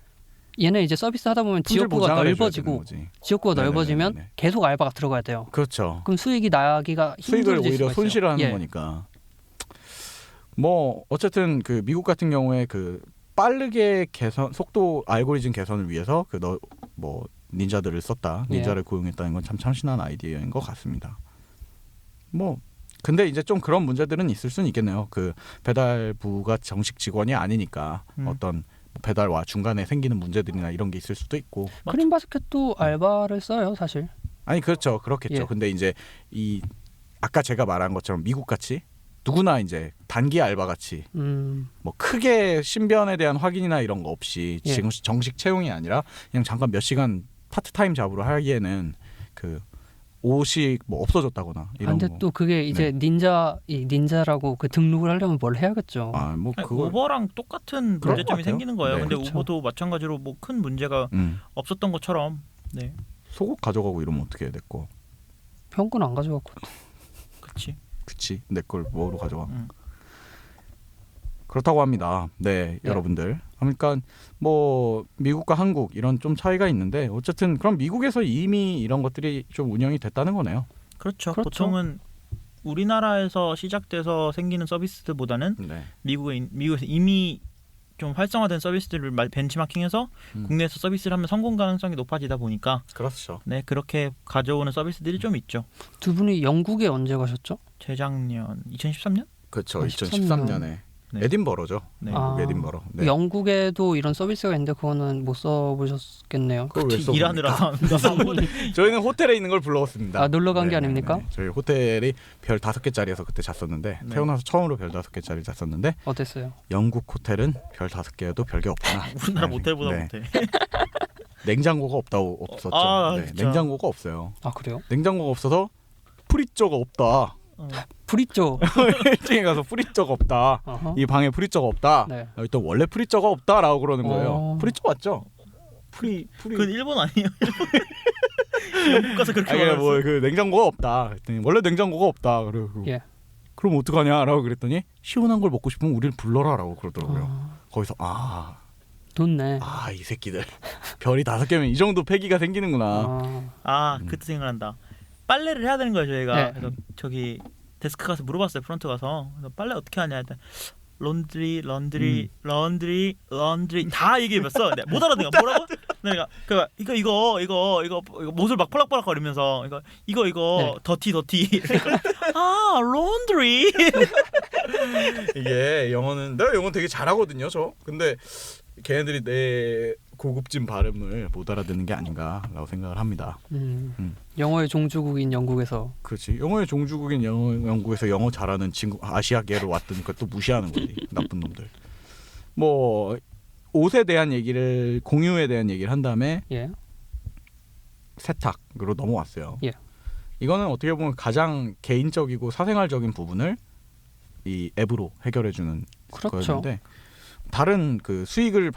얘는 이제 서비스 하다 보면 품질 지역구가 보장을 해줘야 넓어지고 되는 거지. 지역구가 네네네네. 넓어지면 계속 알바가 들어가야 돼요. 그렇죠. 그럼 수익이 나기가 수익을 힘들어질 오히려 수가 손실을 있어요. 하는 예. 거니까. 뭐 어쨌든 그 미국 같은 경우에 그 빠르게 개선 속도 알고리즘 개선을 위해서 그 뭐 닌자들을 썼다. 닌자를 고용했다는 건 참 참신한 아이디어인 것 같습니다. 뭐 근데 이제 좀 그런 문제들은 있을 수는 있겠네요. 그 배달부가 정식 직원이 아니니까 어떤 배달와 중간에 생기는 문제들이나 이런 게 있을 수도 있고. 크림바스켓도 알바를 써요, 사실. 아니 그렇죠, 그렇겠죠. 예. 근데 이제 이 아까 제가 말한 것처럼 미국 같이 누구나 이제 단기 알바 같이 뭐 크게 신변에 대한 확인이나 이런 거 없이 예. 지금 정식 채용이 아니라 그냥 잠깐 몇 시간 파트타임 잡으로 하기에는 그 옷이 뭐 없어졌다거나 이런 근데 거. 또 그게 이제 닌자라고 그 등록을 하려면 뭘 해야겠죠. 뭐 아니, 그거 우버랑 똑같은 그럴 것 문제점이 같아요. 생기는 거예요. 네. 근데 그렇죠. 우버도 마찬가지로 뭐 큰 문제가 없었던 것처럼. 네, 속옷 가져가고 이러면 어떻게 해야 됐고. 현금 안 가져갔고. 그치 내 걸 뭐로 가져가. 그렇다고 합니다. 네, 여러분들. 그러니까 뭐 미국과 한국 이런 좀 차이가 있는데 어쨌든 그럼 미국에서 이미 이런 것들이 좀 운영이 됐다는 거네요. 그렇죠. 그렇죠. 보통은 우리나라에서 시작돼서 생기는 서비스보다는 네. 미국에서 이미 좀 활성화된 서비스들을 벤치마킹해서 국내에서 서비스를 하면 성공 가능성이 높아지다 보니까 그렇죠. 네, 그렇게 가져오는 서비스들이 좀 있죠. 두 분이 영국에 언제 가셨죠? 재작년 2013년? 그렇죠. 13년. 2013년에 네. 에딘버러죠. 네. 에딘버러. 네. 영국에도 이런 서비스가 있는데 그거는 못 써보셨겠네요. 그걸 왜 써봅니까? 일하느라 저희는 호텔에 있는 걸 불러왔습니다. 아, 놀러 간 게 네네네. 아닙니까? 저희 호텔이 별 5개짜리여서 그때 잤었는데 네. 태어나서 처음으로 별 5개짜리 잤었는데 어땠어요? 영국 호텔은 별 5개여도 별게 없구나. 우리나라 네. 모텔보다 네. 못해. 냉장고가 없었죠. 아, 네. 진짜. 냉장고가 없어요. 아, 그래요? 냉장고가 없어서 프리저가 없다. 프리죠. 1층에 가서 프리저가 없다. 어허. 이 방에 프리저가 없다. 네. 여기 또 원래 프리저가 없다라고 그러는 거예요. 어. 프리저 맞죠? 프리 그건 일본 아니에요? 영국 가서 그렇게 아니 말했어. 뭐그 냉장고가 없다. 그랬더니 원래 냉장고가 없다. 그리고 예. 그럼 어떡하냐라고 그랬더니 시원한 걸 먹고 싶으면 우리를 불러라라고 그러더라고요. 아, 거기서 좋네. 이 새끼들 별이 5개면 이 정도 패기가 생기는구나. 그때 생각난다. 빨래를 해야 되는 거예요 저희가. 네. 그래서 저기 데스크 가서 물어봤어요. 프런트 가서. 그래서 빨래 어떻게 하냐 했더니 런드리 다 얘기해봤어. 내가 못 알아듣는 거야. 뭐라고? 내가 이거 못을 막 펄럭펄럭거리면서 이거 네. 더티 그러니까, 런드리. 이게 영어는 내가 영어 되게 잘하거든요. 저. 근데 걔네들이 내 고급진 발음을 못 알아듣는 게 아닌가라고 생각을 합니다. 영어의 종주국인 영국에서. 그렇지. 영어의 종주국인 영국에서 영어 잘하는 친구 아시아계로 왔더니까 또 무시하는 거지. 나쁜 놈들. 뭐 옷에 대한 얘기를 공유에 대한 얘기를 한 다음에 예. 세탁으로 넘어왔어요. 예. 이거는 어떻게 보면 가장 개인적이고 사생활적인 부분을 이 앱으로 해결해주는 그렇죠. 거였는데 다른 그 수익을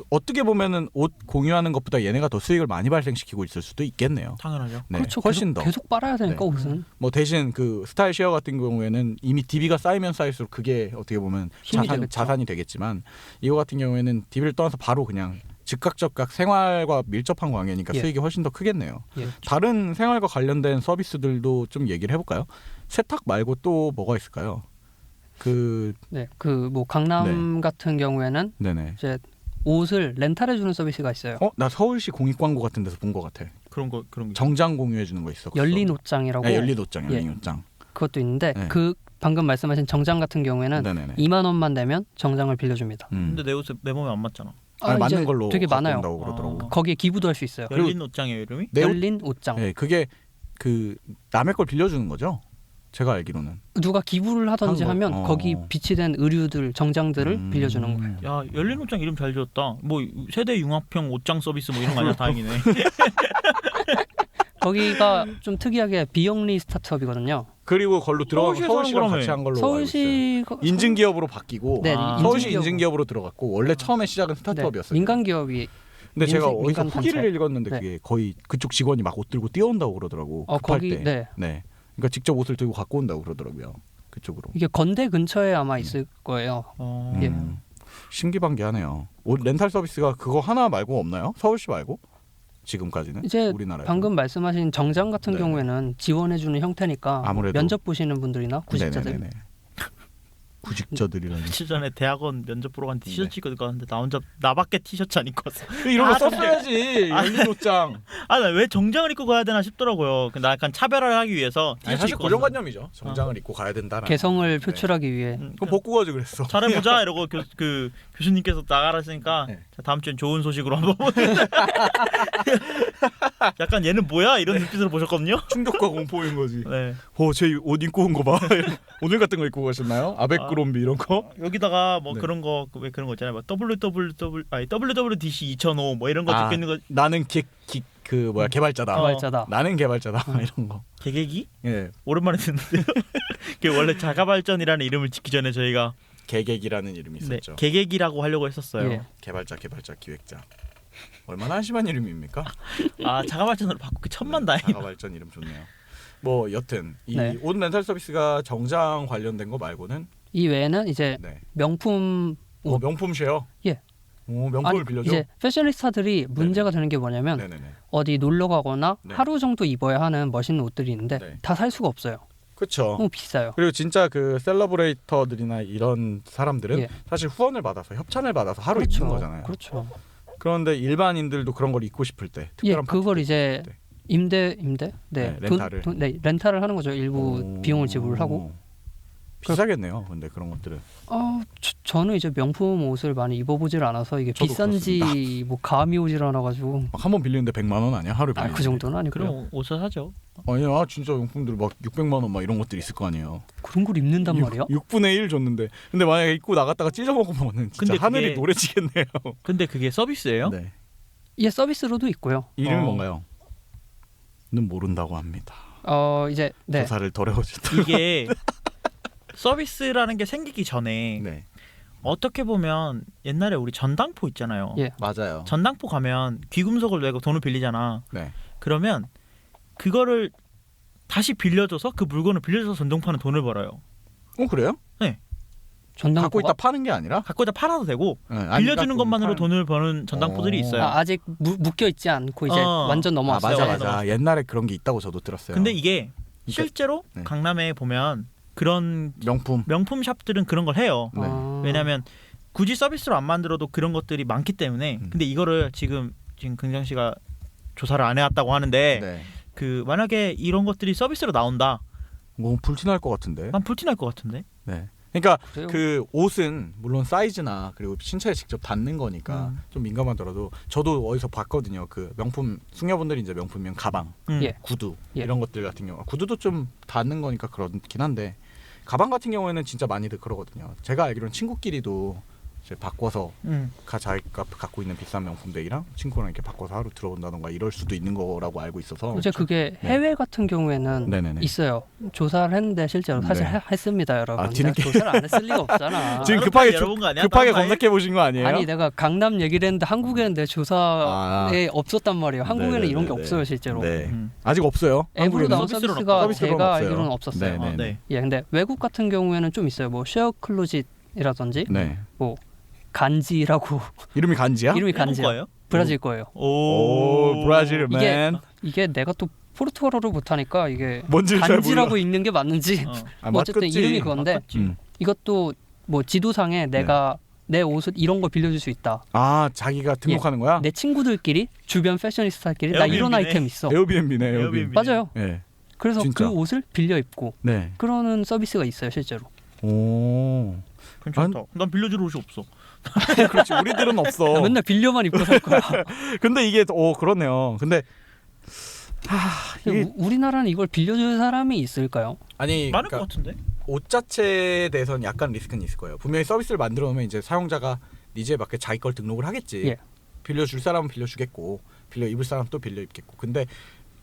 어떻게 보면은 옷 공유하는 것보다 얘네가 더 수익을 많이 발생시키고 있을 수도 있겠네요. 당연하죠. 네, 그렇죠. 훨씬 더. 계속 빨아야 되니까 네. 옷은. 뭐 대신 그 스타일 쉐어 같은 경우에는 이미 DB가 쌓이면 쌓일수록 그게 어떻게 보면 힘이 되겠죠. 자산이 되겠지만 이거 같은 경우에는 DB를 떠나서 바로 그냥 즉각 생활과 밀접한 관계니까 예. 수익이 훨씬 더 크겠네요. 예. 다른 생활과 관련된 서비스들도 좀 얘기를 해볼까요? 세탁 말고 또 뭐가 있을까요? 네. 그 뭐 강남 같은 경우에는 네네. 이제 옷을 렌탈해 주는 서비스가 있어요. 나 서울시 공익 광고 같은 데서 본 것 같아. 그런 게 정장 공유해 주는 거 있어. 열린 옷장이라고. 네, 열린 옷장. 예. 그것도 있는데 네. 그 방금 말씀하신 정장 같은 경우에는 네네네. 2만 원만 내면 정장을 빌려줍니다. 근데 내 옷에 내 몸에 안 맞잖아. 아니, 맞는 이제 걸로 되게 갖고 많아요. 온다고 그러더라고. 거기에 기부도 할 수 있어요. 열린 옷장이에요 이름이? 내 옷- 열린 옷장. 네, 그게 그 남의 걸 빌려주는 거죠. 제가 알기로는. 누가 기부를 하든지 한 거. 하면 거기 비치된 의류들, 정장들을 빌려주는 거예요. 야, 열린 옷장 이름 잘 지었다. 뭐 세대 융합형 옷장 서비스 뭐 이런 거 아니야? 다행이네. 거기가 좀 특이하게 비영리 스타트업이거든요. 그리고 걸로 들어가고 서울시에서 서울시랑 하는 같이 한 걸로 알고 있어요. 서울시 인증 기업으로 바뀌고 네, 서울시 인증기업. 인증 기업으로 들어갔고 원래 처음에 시작은 스타트업이었어요. 민간 기업이 근데 제가 민간 어디서 단체. 후기를 읽었는데 네. 그게 거의 그쪽 직원이 막 옷 들고 뛰어온다고 그러더라고. 급할 거기 때. 네. 네. 그러니까 직접 옷을 들고 갖고 온다고 그러더라고요. 그쪽으로. 이게 건대 근처에 아마 있을 거예요. 예. 신기반기하네요. 옷 렌탈 서비스가 그거 하나 말고 없나요? 서울시 말고? 지금까지는 이제 우리나라에 방금 말씀하신 정장 같은 네. 경우에는 지원해주는 형태니까 아무래도. 면접 보시는 분들이나 구직자들 구직자들이라는 며칠 전에 대학원 면접 보러 갔는데 티셔츠 입고 갔는데 나 혼자 나밖에 티셔츠 안 입고 왔어. 이런 거 아, 썼어야지. 열린 옷장. 아 나 왜 정장을 입고 가야 되나 싶더라고요. 나 약간 차별화를 하기 위해서 아니, 티셔츠 사실 입고 고정관념이죠. 정장을 입고 가야 된다는. 개성을 표출하기 위해 그럼 벗고 가지 그랬어. 잘해보자 이러고 그 교수님께서 나가라 했으니까 네. 자, 다음 주엔 좋은 소식으로 한번 약간 얘는 뭐야 이런 눈빛으로 보셨거든요. 충격과 공포인 거지. 네. 제 옷 입고 온 거 봐. 오늘 같은 거 입고 가셨나요? 아베크롬비 이런 거? 여기다가 뭐 네. 그런 거 왜 그런 거 있잖아요. 뭐 WWDC 2005 뭐 이런 거 적혀 있는 거 나는 개발자다. 개발자다. 나는 개발자다. 이런 거. 개개기? 예. 오랜만에 듣는데요. 그 원래 자가발전이라는 이름을 짓기 전에 저희가 개개기라는 이름이 네, 있었죠. 개개기라고 하려고 했었어요. 예. 개발자, 기획자. 얼마나 한심한 이름입니까? 아 자가발전으로 바꾸기 천만 다행. 자가발전 이름 좋네요. 뭐 여튼 이 네. 옷 렌탈 서비스가 정장 관련된 거 말고는 이 외에는 이제 네. 명품 옷. 명품 쉐어. 예. 명품을 아니, 빌려줘. 이제 패셔니스타들이 문제가 되는 게 뭐냐면 네네네. 어디 놀러 가거나 네. 하루 정도 입어야 하는 멋있는 옷들이 있는데 네. 다 살 수가 없어요. 그렇죠. 너무 비싸요. 그리고 진짜 그 셀러브레이터들이나 이런 사람들은 예. 사실 후원을 받아서 협찬을 받아서 하루 그렇죠. 입는 거잖아요. 그렇죠. 그런데 일반인들도 그런 걸 입고 싶을 때 예, 특별한 그걸 파티 이제 때. 임대, 네, 네, 렌탈을. 네, 렌탈을 하는 거죠. 일부 오. 비용을 지불하고. 비싸겠네요. 근데 그런 것들은 저는 이제 명품 옷을 많이 입어보질 않아서 이게 저도 비싼지 뭐 감이 오질 않아가지고 막 한 번 빌리는데 100만 원 아니야? 하루 빌리는데. 그 정도는 아니고요. 그럼 옷을 사죠. 아니야. 진짜 용품들 막 600만 원 막 이런 것들 있을 거 아니에요. 그런 걸 입는단 말이야? 6분의 1 줬는데 근데 만약에 입고 나갔다가 찢어 먹으면은 진짜 근데 하늘이 그게- 노래지겠네요. 근데 그게 서비스예요? 네. 예, 서비스로도 있고요. 이름이 어. 뭔가요? 는 모른다고 합니다. 이제 네, 조사를 덜 해보셨다. 이게 서비스라는 게 생기기 전에 네. 어떻게 보면 옛날에 우리 전당포 있잖아요. 예. 맞아요. 전당포 가면 귀금속을 내고 돈을 빌리잖아. 네. 그러면 그거를 다시 빌려줘서 그 물건을 빌려줘서 전당포는 돈을 벌어요. 그래요? 갖고 전당포가 있다 파는 게 아니라 갖고 다 팔아도 되고 네, 아니, 빌려주는 갖고 것만으로 파는- 돈을 버는 전당포들이 있어요. 아직 묶여 있지 않고 이제 완전 넘어왔어요. 맞아 네, 맞아. 넘어왔어요. 옛날에 그런 게 있다고 저도 들었어요. 근데 이게 실제로 네. 강남에 보면 그런 명품. 명품 샵들은 그런 걸 해요. 네. 왜냐하면 굳이 서비스로 안 만들어도 그런 것들이 많기 때문에. 근데 이거를 지금 긍정 씨가 조사를 안 해왔다고 하는데 네. 그 만약에 이런 것들이 서비스로 나온다, 뭐 불티날 것 같은데. 난 불티날 것 같은데. 네. 그러니까 그래요? 그 옷은 물론 사이즈나 그리고 신체에 직접 닿는 거니까 좀 민감하더라도 저도 어디서 봤거든요. 그 명품 숙녀분들이 이제 명품이면 가방, 예. 구두 예. 이런 것들 같은 경우 구두도 좀 닿는 거니까 그렇긴 한데 가방 같은 경우에는 진짜 많이들 그러거든요. 제가 알기로는 친구끼리도 이제 바꿔서 자기가 갖고 있는 비싼 명품백이랑 친구랑 이렇게 바꿔서 하루 들어온다던가 이럴 수도 있는 거라고 알고 있어서 이제 그게 네. 해외 같은 경우에는 네네네. 있어요. 조사를 했는데 실제로 사실 네. 했습니다, 여러분. 아, 뒤늦게. 조사를 안 했을 리가 없잖아. 지금 다른 급하게 파일 열어본 거 아니야? 급하게 다른 파일? 검색해 보신 거 아니에요? 아니 내가 강남 얘기를 했는데 한국에는 내 조사에 없었단 말이에요. 한국에는 이런 게 네네네네. 없어요, 실제로. 네. 음. 아직 없어요. 앱으로 한국에는. 나온 서비스로는 서비스가 서비스로는 제가 없어요. 알기로는 없었어요. 네. 네. 예, 근데 외국 같은 경우에는 좀 있어요. 뭐 쉐어 클로짓이라든지 네. 간지라고 이름이 간지야? 이름이 일본 간지야. 거예요? 브라질 거예요. 오, 브라질 이게- 맨. 이게 내가 또 포르투갈어를 못하니까 이게 뭔지를 잘 몰라. 간지라고 읽는 게 맞는지 어. 뭐 어쨌든 맞겠지. 이름이 그건데 맞겠지. 이것도 뭐 지도상에 내가 내 옷을 이런 거 빌려줄 수 있다. 아, 자기가 등록하는 거야? 내 친구들끼리 주변 패셔니스타끼리 나 이런 에어비앤비네. 아이템 있어. 에어비앤비네, 에어비앤비. 에어비앤비. 맞아요. 네. 그래서 진짜. 그 옷을 빌려 입고 네. 그러는 서비스가 있어요, 실제로. 오. 괜찮다. 난 빌려줄 옷이 없어. 그렇지. 우리들은 없어. 나 맨날 빌려만 입고 살 거야. 근데 이게 그렇네요. 근데 이게- 우리나라는 이걸 빌려줄 사람이 있을까요? 아니 많을 그러니까 것 같은데. 옷 자체에 대해서는 약간 리스크는 있을 거예요. 분명히 서비스를 만들어 놓으면 이제 사용자가 니즈에 맞게 자기 걸 등록을 하겠지. 예. 빌려줄 사람은 빌려주겠고 빌려 입을 사람은 또 빌려 입겠고. 근데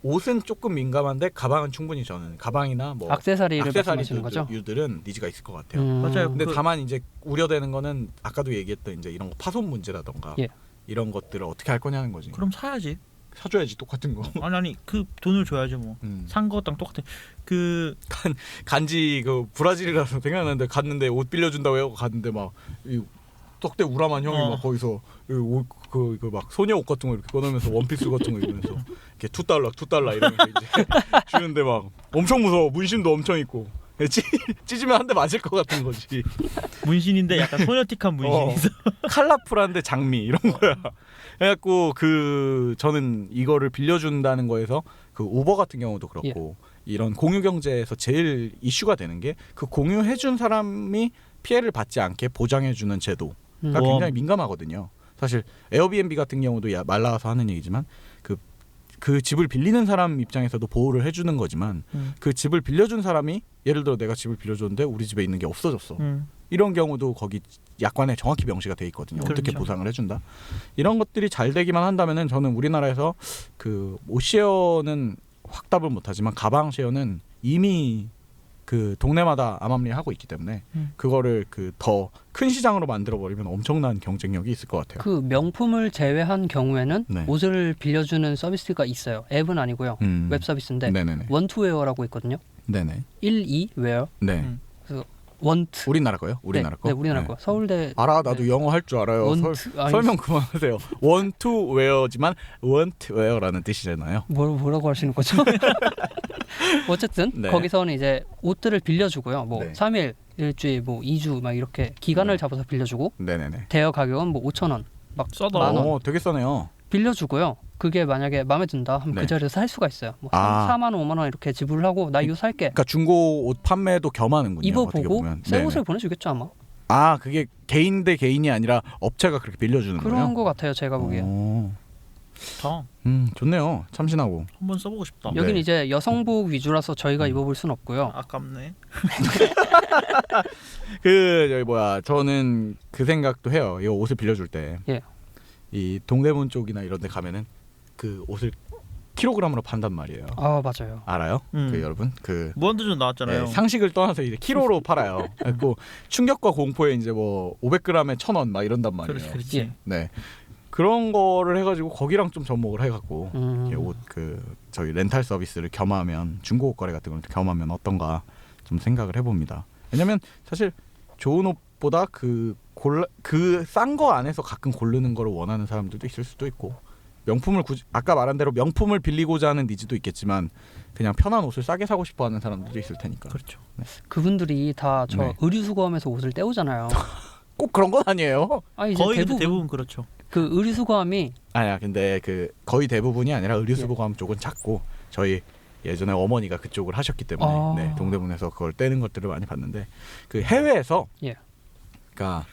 옷은 조금 민감한데 가방은 충분히 저는 가방이나 뭐 액세서리를 말씀하시는 거죠? 유들은 니즈가 있을 것 같아요. 맞아요. 근데 다만 이제 우려되는 거는 아까도 얘기했던 이제 이런 거 파손 문제라던가 예. 이런 것들을 어떻게 할 거냐는 거지. 그럼 사야지. 사줘야지 똑같은 거. 아니 그 돈을 줘야지 뭐. 산 거랑 똑같아. 그 간지 그 브라질이라서 생각나는데 갔는데 옷 빌려준다고 해서 갔는데 막 이 떡대 우람한 형이 막 거기서 옷막 소녀 옷 같은 거 이렇게 꺼내면서 원피스 같은 거 입으면서 이렇게 $2 이러면서 이제 주는데 막 엄청 무서워. 문신도 엄청 있고 찢으면 한 대 맞을 것 같은 거지. 문신인데 약간 소녀틱한 문신이 있어. 칼라풀한데 장미 이런 거야. 그래갖고 저는 이거를 빌려준다는 거에서 그 우버 같은 경우도 그렇고 이런 공유 경제에서 제일 이슈가 되는 게 그 공유해준 사람이 피해를 받지 않게 보장해주는 제도가 굉장히 민감하거든요. 사실 에어비앤비 같은 경우도 말 나와서 하는 얘기지만 그 집을 빌리는 사람 입장에서도 보호를 해주는 거지만 그 집을 빌려준 사람이 예를 들어 내가 집을 빌려줬는데 우리 집에 있는 게 없어졌어. 이런 경우도 거기 약관에 정확히 명시가 돼 있거든요. 그렇죠. 어떻게 보상을 해준다. 이런 것들이 잘 되기만 한다면은 저는 우리나라에서 그 옷 쉐어는 확 답을 못하지만 가방 쉐어는 이미 그 동네마다 암암리 하고 있기 때문에 그거를 그 더 큰 시장으로 만들어 버리면 엄청난 경쟁력이 있을 것 같아요. 그 명품을 제외한 경우에는 네. 옷을 빌려주는 서비스가 있어요. 앱은 아니고요. 웹 서비스인데 네네네. 원투웨어라고 있거든요. 네네. 12웨어. 네. 그래서 원투. 우리나라 거요? 우리나라 거? 네, 우리나라 거. 서울대. 알아, 나도 영어 할 줄 알아요. 설명 그만하세요. 원투웨어지만 원투웨어라는 뜻이잖아요. 뭐라고 하시는 거죠? 어쨌든 네. 거기서는 이제 옷들을 빌려주고요. 뭐 네. 3일, 일주일, 뭐 2주 막 이렇게 기간을 잡아서 빌려주고 네네네. 대여 가격은 뭐 5,000원, 막 싸다. 만 원. 되게 싸네요. 빌려주고요. 그게 만약에 마음에 든다 하면 네. 그 자리에서 살 수가 있어요. 뭐 아. 4만 원, 5만 원 이렇게 지불을 하고 나 이거 살게. 그러니까 중고 옷 판매도 겸하는군요. 어떻게 입어보고 보면. 새 네네. 옷을 보내주겠죠 아마. 아, 그게 개인 대 개인이 아니라 업체가 그렇게 빌려주는 거예요? 그런 거 같아요 제가 보기엔. 좋다. 좋네요. 참신하고. 한번 써보고 싶다. 네. 여긴 이제 여성복 위주라서 저희가 입어볼 순 없고요. 아깝네. 저는 그 생각도 해요. 이 옷을 빌려줄 때. 예. 이 동대문 쪽이나 이런 데 가면은 그 옷을 킬로그램으로 판단 말이에요. 아 맞아요. 알아요? 그 여러분? 그 무한도전 나왔잖아요. 네, 상식을 떠나서 이제 키로로 팔아요. 그리고 충격과 공포에 이제 뭐 500g에 1,000원 막 이런단 말이에요. 그렇지. 예. 네. 그런 거를 해가지고 거기랑 좀 접목을 해갖고 옷 저희 렌탈 서비스를 겸하면 중고 옷 거래 같은 걸 겸하면 어떤가 좀 생각을 해봅니다. 왜냐면 사실 좋은 옷보다 그 싼 거 안에서 가끔 고르는 거를 원하는 사람들도 있을 수도 있고 명품을 아까 말한 대로 명품을 빌리고자 하는 니즈도 있겠지만 그냥 편한 옷을 싸게 사고 싶어하는 사람들도 있을 테니까. 그렇죠. 네. 그분들이 다 저 네. 의류수거함에서 옷을 떼오잖아요. 꼭 그런 건 아니에요. 아 이제 거의 대부분 대부분 그렇죠. 그 의류수거함이 아니야, 근데 그 거의 대부분이 아니라 의류수거함 쪽은 작고 저희 예전에 어머니가 그쪽을 하셨기 때문에 아. 네, 동대문에서 그걸 떼는 것들을 많이 봤는데 그 해외에서 예. 그러니까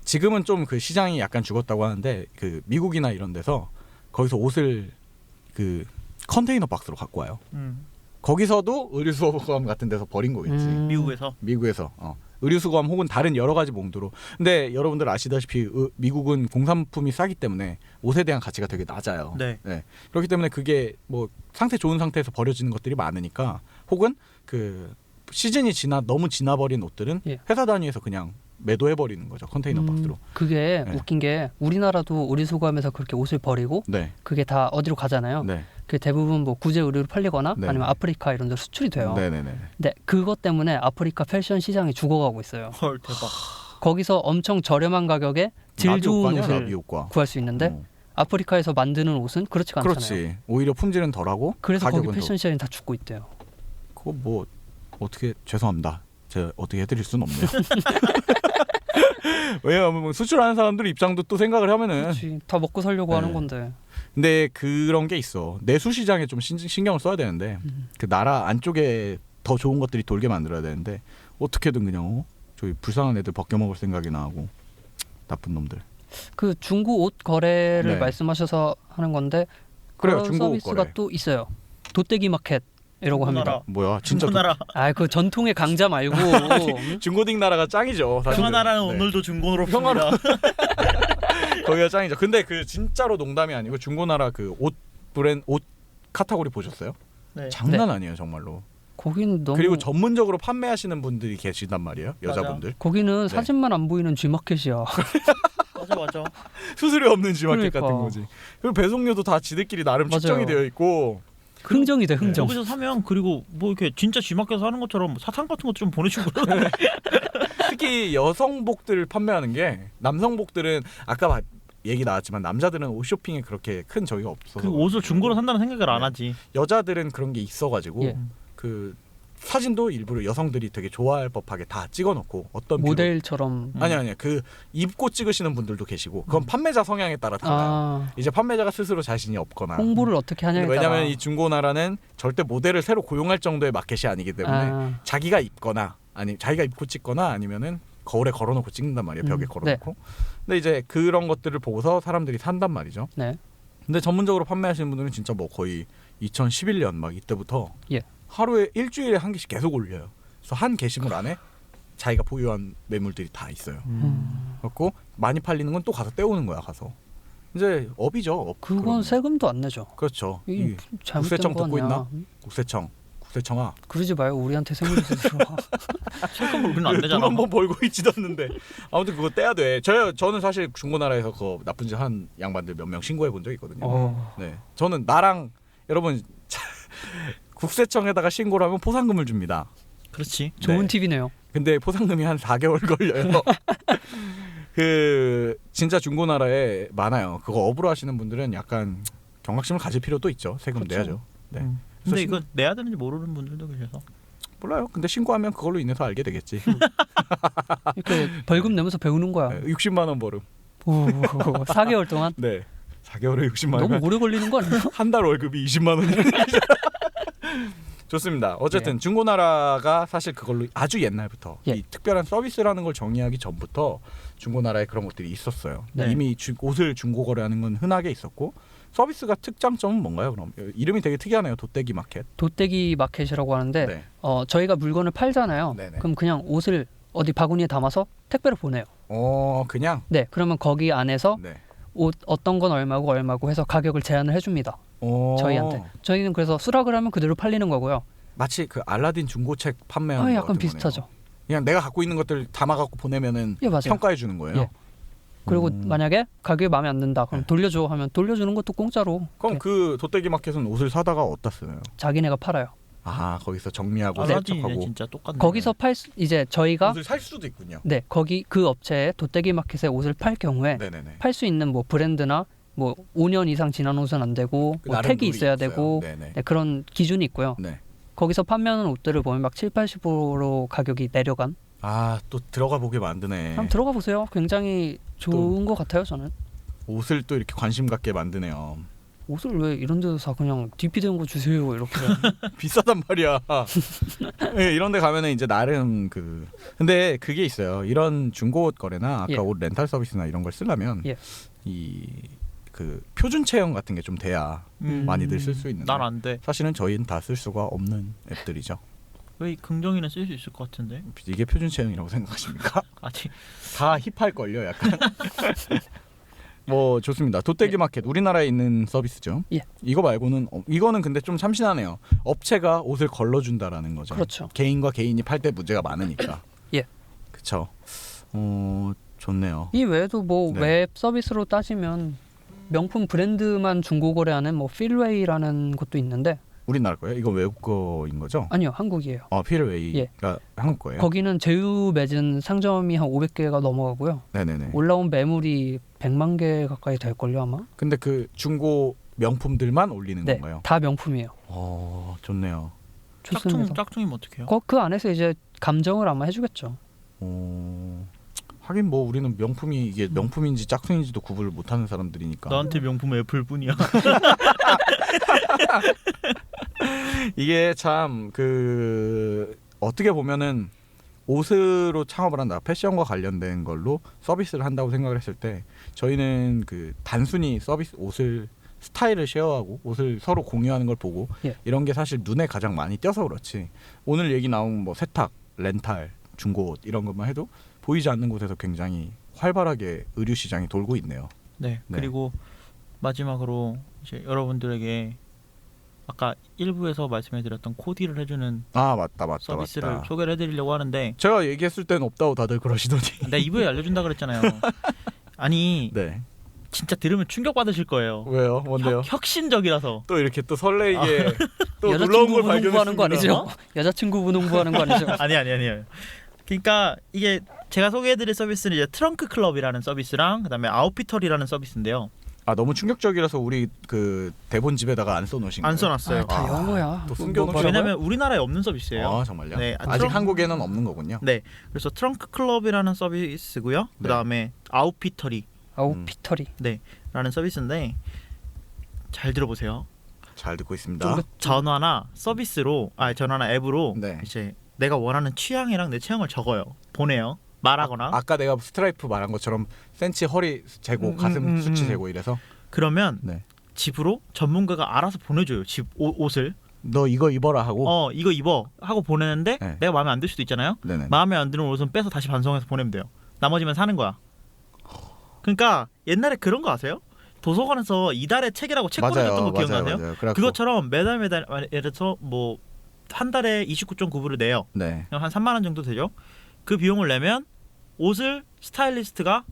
지금은 좀 그 시장이 약간 죽었다고 하는데 그 미국이나 이런 데서 거기서 옷을 그 컨테이너 박스로 갖고 와요. 거기서도 의류수거함 같은 데서 버린 거겠지. 미국에서 의류수거함 혹은 다른 여러 가지 용도로. 근데 여러분들 아시다시피 미국은 공산품이 싸기 때문에 옷에 대한 가치가 되게 낮아요. 네. 그렇기 때문에 그게 뭐 상태 좋은 상태에서 버려지는 것들이 많으니까 혹은 그 시즌이 너무 지나버린 옷들은 예. 회사 단위에서 그냥 매도해버리는 거죠. 컨테이너 박스로. 그게 네. 웃긴 게 우리나라도 의류수거함에서 그렇게 옷을 버리고 네. 그게 다 어디로 가잖아요. 네. 그 대부분 뭐 구제 의류로 팔리거나 네. 아니면 아프리카 이런 데로 수출이 돼요. 네네네. 근데 그것 때문에 아프리카 패션 시장이 죽어가고 있어요. 헐 대박. 거기서 엄청 저렴한 가격에 질 좋은 옷을 나비옷과. 구할 수 있는데 아프리카에서 만드는 옷은 그렇지가 않잖아요. 그렇지. 오히려 품질은 덜하고 그래서 거기 가격은 패션 시장이 다 죽고 있대요. 그거 뭐 어떻게 죄송합니다. 제가 어떻게 해드릴 수는 없네요. 왜냐하면 뭐 수출하는 사람들 입장도 또 생각을 하면은 그렇지. 다 먹고 살려고 네. 하는 건데. 근데 그런 게 있어. 내수 시장에 좀 신경을 써야 되는데 그 나라 안쪽에 더 좋은 것들이 돌게 만들어야 되는데 어떻게든 그냥 저희 불쌍한 애들 벗겨먹을 생각이나 하고 나쁜 놈들. 그 중고 옷 거래를 네. 말씀하셔서 하는 건데 그래요, 그런 중고 옷 서비스가 거래. 또 있어요. 돗대기 마켓이라고 합니다. 뭐야 진짜 중고나라. 아 그 전통의 강자 말고 중고딩 나라가 짱이죠. 사실은. 평화나라는 네. 오늘도 중고로 팝니다. 거기가 짱이죠. 근데 그 진짜로 농담이 아니고 중고나라 그 옷 카테고리 보셨어요? 네. 장난 아니에요 정말로. 거긴 너무 그리고 전문적으로 판매하시는 분들이 계시단 말이에요. 여자분들. 거기는 네. 사진만 안 보이는 G마켓이야. 맞아. 수수료 없는 G마켓 그러니까. 같은 거지. 그리고 배송료도 다 지들끼리 나름 맞아요. 측정이 되어 있고. 흥정이 돼 흥정. 여기서 사면 그리고 뭐 이렇게 진짜 G마켓에서 하는 것처럼 사탕 같은 것도 좀 보내주고 그러네. 특히 여성복들 판매하는 게 남성복들은 아까 얘기 나왔지만 남자들은 옷 쇼핑에 그렇게 큰 저기가 없어서 그 옷을 중고로 산다는 생각을 안 네. 하지. 여자들은 그런 게 있어가지고 예. 그 사진도 일부러 여성들이 되게 좋아할 법하게 다 찍어놓고 어떤 모델처럼. 아니 그 입고 찍으시는 분들도 계시고 그건 판매자 성향에 따라 달라요. 아, 이제 판매자가 스스로 자신이 없거나 홍보를 어떻게 하냐에 따라. 왜냐하면 이 중고나라는 절대 모델을 새로 고용할 정도의 마켓이 아니기 때문에 아, 자기가 입거나 아니 자기가 입고 찍거나 아니면은 거울에 걸어놓고 찍는단 말이에요. 벽에 걸어놓고. 근데 이제 그런 것들을 보고서 사람들이 산단 말이죠. 네. 근데 전문적으로 판매하시는 분들은 진짜 뭐 거의 2011년 막 이때부터 예. 하루에 일주일에 한 개씩 계속 올려요. 그래서 한 게시물 안에 자기가 보유한 매물들이 다 있어요. 그렇고 많이 팔리는 건 또 가서 떼오는 거야 가서. 이제 업이죠. 업. 그건 그러면. 세금도 안 내죠. 그렇죠. 이 이 잘못된 국세청 거 듣고 아니야. 있나? 국세청아. 그러지 마요. 우리한테 세금에서 들어와. 세금을 우리는 안 돈 내잖아. 한번 벌고 있지도 않는데 아무튼 그거 떼야 돼. 저는 사실 중고나라에서 그 나쁜 짓 한 양반들 몇 명 신고해 본 적 있거든요. 네, 저는 나랑 여러분 국세청에다가 신고를 하면 포상금을 줍니다. 그렇지. 좋은 네. 팁이네요. 근데 포상금이 한 4개월 걸려요. 그 진짜 중고나라에 많아요. 그거 업으로 하시는 분들은 약간 경각심을 가질 필요도 있죠. 세금 그렇죠. 내야죠. 네. 근데 그래서 이거 내야 되는지 모르는 분들도 계셔서. 몰라요. 근데 신고하면 그걸로 인해서 알게 되겠지. 이렇게 벌금 내면서 배우는 거야. 네, 60만 원 벌음. 오, 4개월 동안 네. 4개월에 60만 너무 원. 오래 걸리는 거 아니에요? 한 달 월급이 20만 원. 좋습니다. 어쨌든 예. 중고나라가 사실 그걸로 아주 옛날부터 예. 이 특별한 서비스라는 걸 정의하기 전부터 중고나라에 그런 것들이 있었어요. 네. 이미 옷을 중고 거래하는 건 흔하게 있었고 서비스가 특장점은 뭔가요? 그럼 이름이 되게 특이하네요. 돗대기 마켓. 돗대기 마켓이라고 하는데 네. 저희가 물건을 팔잖아요. 네네. 그럼 그냥 옷을 어디 바구니에 담아서 택배로 보내요. 그냥. 네, 그러면 거기 안에서 네. 옷 어떤 건 얼마고 해서 가격을 제한을 해줍니다. 저희한테. 저희는 그래서 수락을 하면 그대로 팔리는 거고요. 마치 그 알라딘 중고책 판매하는 거 약간 같은 비슷하죠. 거네요. 그냥 내가 갖고 있는 것들 담아 갖고 보내면은 예, 맞아요. 평가해 주는 거예요. 예. 그리고 만약에 가격이 마음에 안 든다, 그럼 네. 돌려줘 하면 돌려주는 것도 공짜로. 그럼 이렇게 그 돗대기 마켓은 옷을 사다가 어디다 쓰나요? 자기네가 팔아요. 아 거기서 정리하고 알라딘이네 세척하고 진짜 똑같네. 거기서 이제 저희가 옷을 살 수도 있군요. 네 거기 그 업체에 돗대기 마켓에 옷을 팔 경우에 네네네. 팔 수 있는 뭐 브랜드나 뭐 5년 이상 지난 옷은 안 되고 뭐 나름 택이 룰이 있어야 되고 네네. 네, 그런 기준이 있고요. 네. 거기서 판매하는 옷들을 보면 막 7~80% 가격이 내려간. 또 들어가 보게 만드네. 한번 들어가 보세요. 굉장히 좋은 것 같아요 저는. 옷을 또 이렇게 관심 갖게 만드네요. 옷을 왜 이런 데서 사 그냥 DP 된 거 주세요 이렇게. 비싸단 말이야. 네, 이런 데 가면은 이제 나름 근데 그게 있어요. 이런 중고 옷 거래나 아까 예. 옷 렌탈 서비스나 이런 걸 쓰려면 예. 이 그 표준 체형 같은 게 좀 돼야 많이들 쓸 수 있는데 난 안 돼. 사실은 저희는 다 쓸 수가 없는 앱들이죠. 왜 긍정이는 쓸 수 있을 것 같은데? 이게 표준 체형이라고 생각하십니까? 아직 다 힙할 걸요, 약간. 뭐 좋습니다. 돗대기 마켓 우리나라에 있는 서비스죠. 예. 이거 말고는 이거는 근데 좀 참신하네요. 업체가 옷을 걸러준다라는 거죠. 그렇죠. 개인과 개인이 팔 때 문제가 많으니까. 예. 그렇죠. 좋네요. 이 외에도 뭐 네. 웹 서비스로 따지면 명품 브랜드만 중고 거래하는 뭐 필웨이라는 것도 있는데 우리나라 거예요? 이거 외국 거인 거죠? 아니요 한국이에요. 필웨이가 한국 거예요. 거기는 제휴 맺은 상점이 한 500개가 넘어가고요. 네네네. 올라온 매물이 100만 개 가까이 될 걸요 아마. 근데 그 중고 명품들만 올리는 네, 건가요? 다 명품이에요. 좋네요. 좋습니다. 짝퉁이면 어떡해요? 그 안에서 이제 감정을 아마 해주겠죠. 하긴 뭐 우리는 명품이 이게 명품인지 짝퉁인지도 구분을 못하는 사람들이니까. 너한테 명품은 애플뿐이야. 이게 참 어떻게 보면은 옷으로 창업을 한다, 패션과 관련된 걸로 서비스를 한다고 생각을 했을 때 저희는 단순히 서비스 옷을 스타일을 쉐어하고 옷을 서로 공유하는 걸 보고 예. 이런 게 사실 눈에 가장 많이 띄어서 그렇지. 오늘 얘기 나온 뭐 세탁, 렌탈, 중고 옷 이런 것만 해도 보이지 않는 곳에서 굉장히 활발하게 의류 시장이 돌고 있네요. 네. 네. 그리고 마지막으로 이제 여러분들에게 아까 1부에서 말씀해드렸던 코디를 해주는 아 맞다. 서비스를 소개를 해드리려고 하는데 제가 얘기했을 땐 없다고 다들 그러시더니. 내가 2부에 알려준다 그랬잖아요. 아니 네. 진짜 들으면 충격 받으실 거예요. 왜요? 뭔데요? 혁신적이라서. 또 이렇게 또 설레이게 또 놀라운 여자친구분 걸 홍보하는 거 발견했습니다. 아니죠? 여자친구분 홍보하는 거 아니죠? 아니에요. 그러니까 이게 제가 소개해드릴 서비스는 이제 트렁크 클럽이라는 서비스랑 그다음에 아웃피터리라는 서비스인데요. 아 너무 충격적이라서 우리 그 대본 집에다가 안 써놓으신 거예요? 안 써놨어요. 다 영어야. 또 숨겨놓으신 왜냐면 우리나라에 없는 서비스예요. 아 정말요? 네, 아직 한국에는 없는 거군요. 네, 그래서 트렁크 클럽이라는 서비스고요. 그다음에 아웃피터리라는 아웃피터리. 서비스인데 잘 들어보세요. 잘 듣고 있습니다. 전화나 전화나 앱으로 네. 이제 내가 원하는 취향이랑 내 취향을 적어요. 보내요. 말하거나. 아까 내가 스트라이프 말한 것처럼 센치 허리 재고 가슴 수치 재고 이래서 그러면 네. 집으로 전문가가 알아서 보내줘요. 집 옷을. 너 이거 입어라 하고 이거 입어 하고 보내는데 네. 내가 마음에 안 들 수도 있잖아요. 네네. 마음에 안 드는 옷은 빼서 다시 반송해서 보내면 돼요. 나머지만 사는 거야. 그러니까 옛날에 그런 거 아세요? 도서관에서 이달의 책이라고 책 보내줬던 거 기억나세요? 맞아요. 그래갖고 그것처럼 매달 예를 들어서 뭐 한 달에 29.9불을 내요. 네. 한 3만 원 정도 되죠. 그 비용을 내면 옷을 스타일리스트가